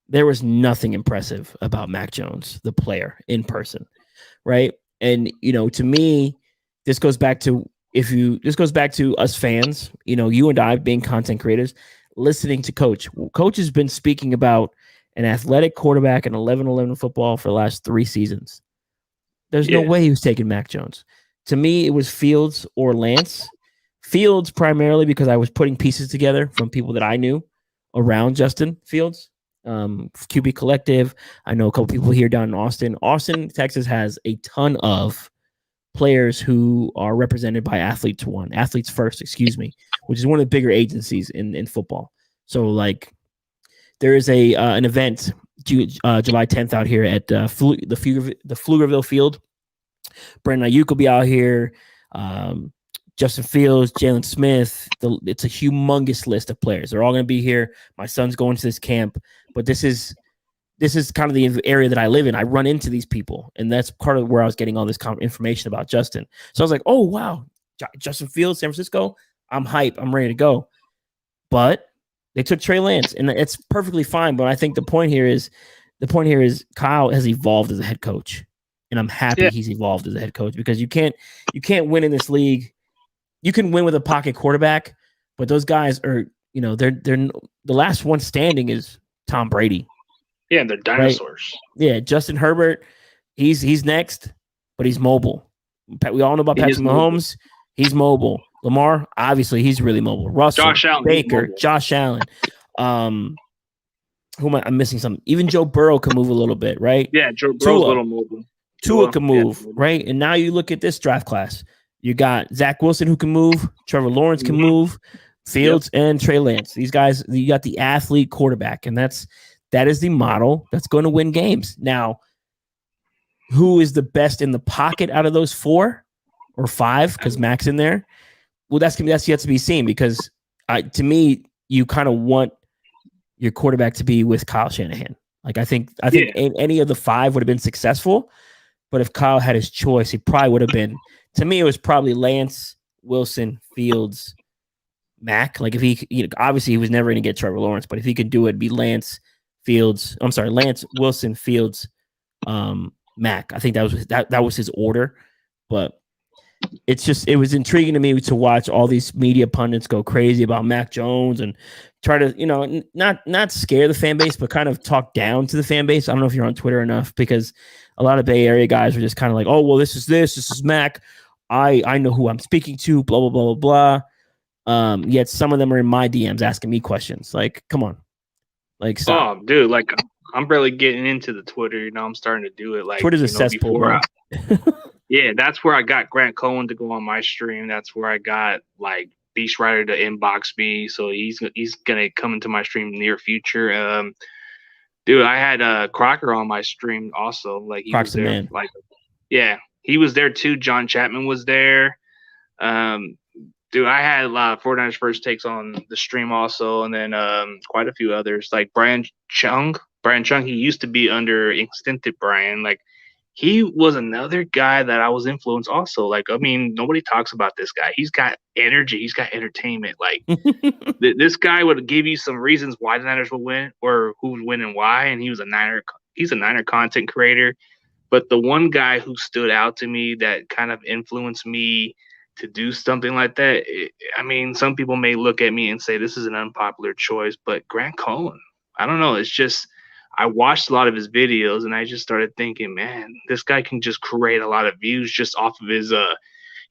There was nothing impressive about Mac Jones, the player, in person, right? And, to me, this goes back to us fans, you and I being content creators, listening to Coach. Coach has been speaking about an athletic quarterback in 11-11 football for the last 3 seasons. There's no way he was taking Mac Jones. To me, it was Fields or Lance. Fields primarily because I was putting pieces together from people that I knew around Justin Fields. QB Collective. I know a couple people here down in Austin. Austin, Texas has a ton of players who are represented by Athletes First, which is one of the bigger agencies in football. So, like, there is an event July 10th out here at the Pflugerville Field. Brandon Ayuk will be out here. Justin Fields, Jalen Smith. It's a humongous list of players. They're all going to be here. My son's going to this camp, but this is kind of the area that I live in. I run into these people, and that's part of where I was getting all this information about Justin. So I was like, oh, wow, Justin Fields, San Francisco. I'm hype. I'm ready to go. But they took Trey Lance, and it's perfectly fine. But I think the point here is Kyle has evolved as a head coach, and I'm happy he's evolved as a head coach because you can't win in this league. You can win with a pocket quarterback, but those guys are, they're the last one standing is Tom Brady. Yeah, they're dinosaurs. Right? Yeah, Justin Herbert, he's next, but he's mobile. We all know about Patrick Mahomes. He's mobile. Lamar, obviously, he's really mobile. Russell, Josh Allen, Baker, Josh Allen. Who am I? I'm missing something. Even Joe Burrow can move a little bit, right? Yeah, Joe Burrow's a little mobile. Tua can move, right? And now you look at this draft class. You got Zach Wilson who can move. Trevor Lawrence can move. Fields and Trey Lance. These guys, you got the athlete quarterback, and that is the model that's going to win games. Now, who is the best in the pocket out of those 4 or 5? Because Mac's in there. Well, that's yet to be seen because to me, you kind of want your quarterback to be with Kyle Shanahan. Like I think any of the 5 would have been successful, but if Kyle had his choice, he probably would have been. To me, it was probably Lance, Wilson, Fields, Mac. Like if he, obviously he was never going to get Trevor Lawrence, but if he could do it, it'd be Lance, Wilson, Fields, Mac. I think that was his order, but. It was intriguing to me to watch all these media pundits go crazy about Mac Jones and try to, not scare the fan base, but kind of talk down to the fan base. I don't know if you're on Twitter enough because a lot of Bay Area guys are just kind of like, oh, well, this is Mac. I know who I'm speaking to, blah, blah, blah, blah, blah. Yet some of them are in my DMs asking me questions. Like, come on. Like, stop. Oh, dude, like I'm barely getting into the Twitter. I'm starting to do it. Like Twitter's a cesspool, bro. Yeah, that's where I got Grant Cohen to go on my stream. That's where I got like Beast Rider to inbox me. So he's gonna come into my stream in the near future. Dude, I had Crocker on my stream also. Like he was there. Man. Like, yeah, he was there too. John Chapman was there. Dude, I had a lot of 49ers first takes on the stream also, and then quite a few others like Brian Chung. Brian Chung, he used to be under Extended Brian. Like he was another guy that I was influenced also. Like I mean, nobody talks about this guy. He's got energy. He's got entertainment. Like this guy would give you some reasons why the Niners would win or who would win and why. And he was a Niner. He's a Niner content creator. But the one guy who stood out to me that kind of influenced me to do something like that, I mean, some people may look at me and say this is an unpopular choice, but Grant Cohen, I don't know. It's just I watched a lot of his videos and I just started thinking, man, this guy can just create a lot of views just off of his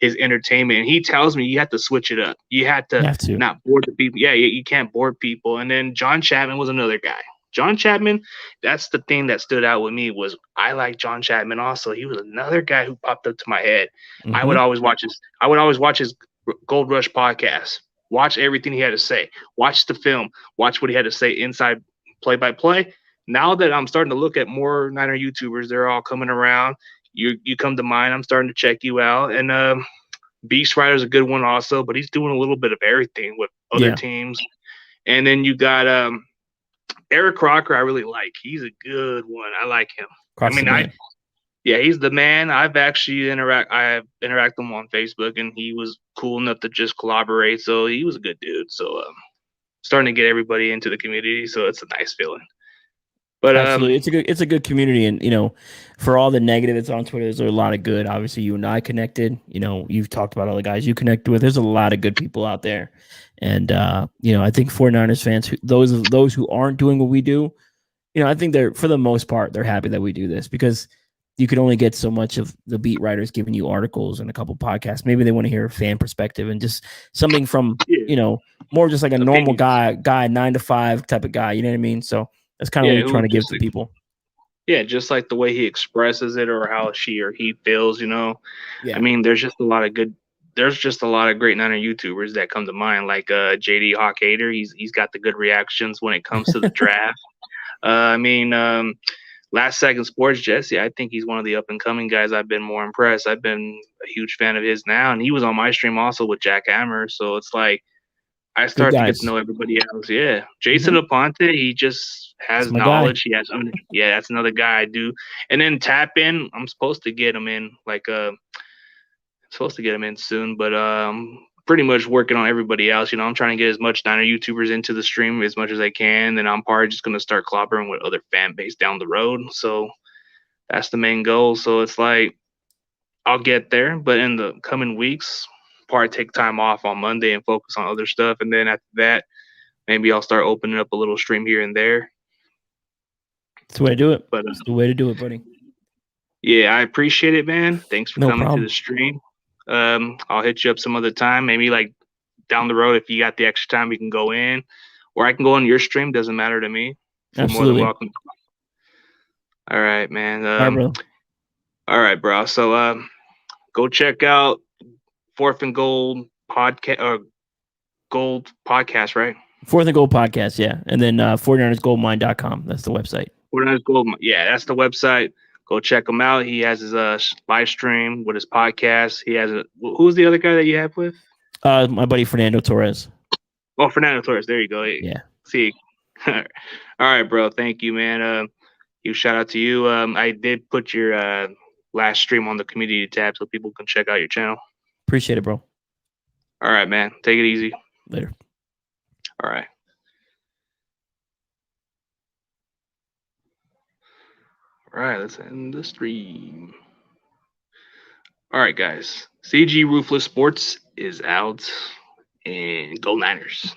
entertainment. And he tells me you have to switch it up. You have to not bore the people. Yeah, you can't bore people. And then John Chapman was another guy. John Chapman, that's the thing that stood out with me was I like John Chapman also. He was another guy who popped up to my head. Mm-hmm. I would always watch his Gold Rush podcast. Watch everything he had to say. Watch the film. Watch what he had to say inside play-by-play. Now that I'm starting to look at more Niner YouTubers, they're all coming around. You come to mind. I'm starting to check you out. And Beast Rider's a good one also, but he's doing a little bit of everything with other teams. And then you got Eric Crocker, I really like. He's a good one. I like him. He's the man. I've actually interacted with him on Facebook, and he was cool enough to just collaborate. So he was a good dude. So starting to get everybody into the community, so it's a nice feeling. But absolutely, it's a good community, and for all the negative that's on Twitter, there's a lot of good. Obviously, you and I connected. You've talked about all the guys you connected with. There's a lot of good people out there, and I think 49ers fans, those who aren't doing what we do, I think they're for the most part they're happy that we do this because you can only get so much of the beat writers giving you articles and a couple podcasts. Maybe they want to hear a fan perspective and just something from more just like a normal guy 9 to 5 type of guy. You know what I mean? So. That's kind of what we're trying to give to people. Yeah, just like the way he expresses it or how she or he feels, Yeah. I mean, there's just a lot of great Niner YouTubers that come to mind, like JD Hawk Hater. He's got the good reactions when it comes to the draft. Last Second Sports Jesse, I think he's one of the up and coming guys. I've been more impressed. I've been a huge fan of his now, and he was on my stream also with Jack Hammer. So it's like I start to get to know everybody else. Yeah. Jason Aponte, he just has knowledge. Guy. That's another guy I do. And then Tap In, I'm supposed to get him in soon, but pretty much working on everybody else. I'm trying to get as much Niner YouTubers into the stream as much as I can. And I'm probably just going to start collaborating with other fan base down the road. So that's the main goal. So it's like I'll get there, but in the coming weeks, probably take time off on Monday and focus on other stuff. And then after that, maybe I'll start opening up a little stream here and there. That's the way to do it. But that's the way to do it, buddy. Yeah, I appreciate it, man. Thanks for coming to the stream. I'll hit you up some other time. Maybe like down the road, if you got the extra time, we can go in, or I can go on your stream. Doesn't matter to me. Absolutely. More than welcome. All right, man. All right, bro. So go check out 4th&Gold podcast or Gold podcast, right? 4th&Gold podcast, yeah. And then 49ersgoldmine.com. That's the website. 49ers Gold, yeah, that's the website. Go check him out. He has his live stream with his podcast. He has who's the other guy that you have with? My buddy Fernando Torres. Oh, Fernando Torres. There you go. Yeah. See. All right, bro. Thank you, man. Huge shout out to you. I did put your last stream on the community tab so people can check out your channel. Appreciate it, bro. All right, man. Take it easy. Later. All right. All right, let's end the stream. All right, guys. CG Ruthless Sports is out, and go Niners.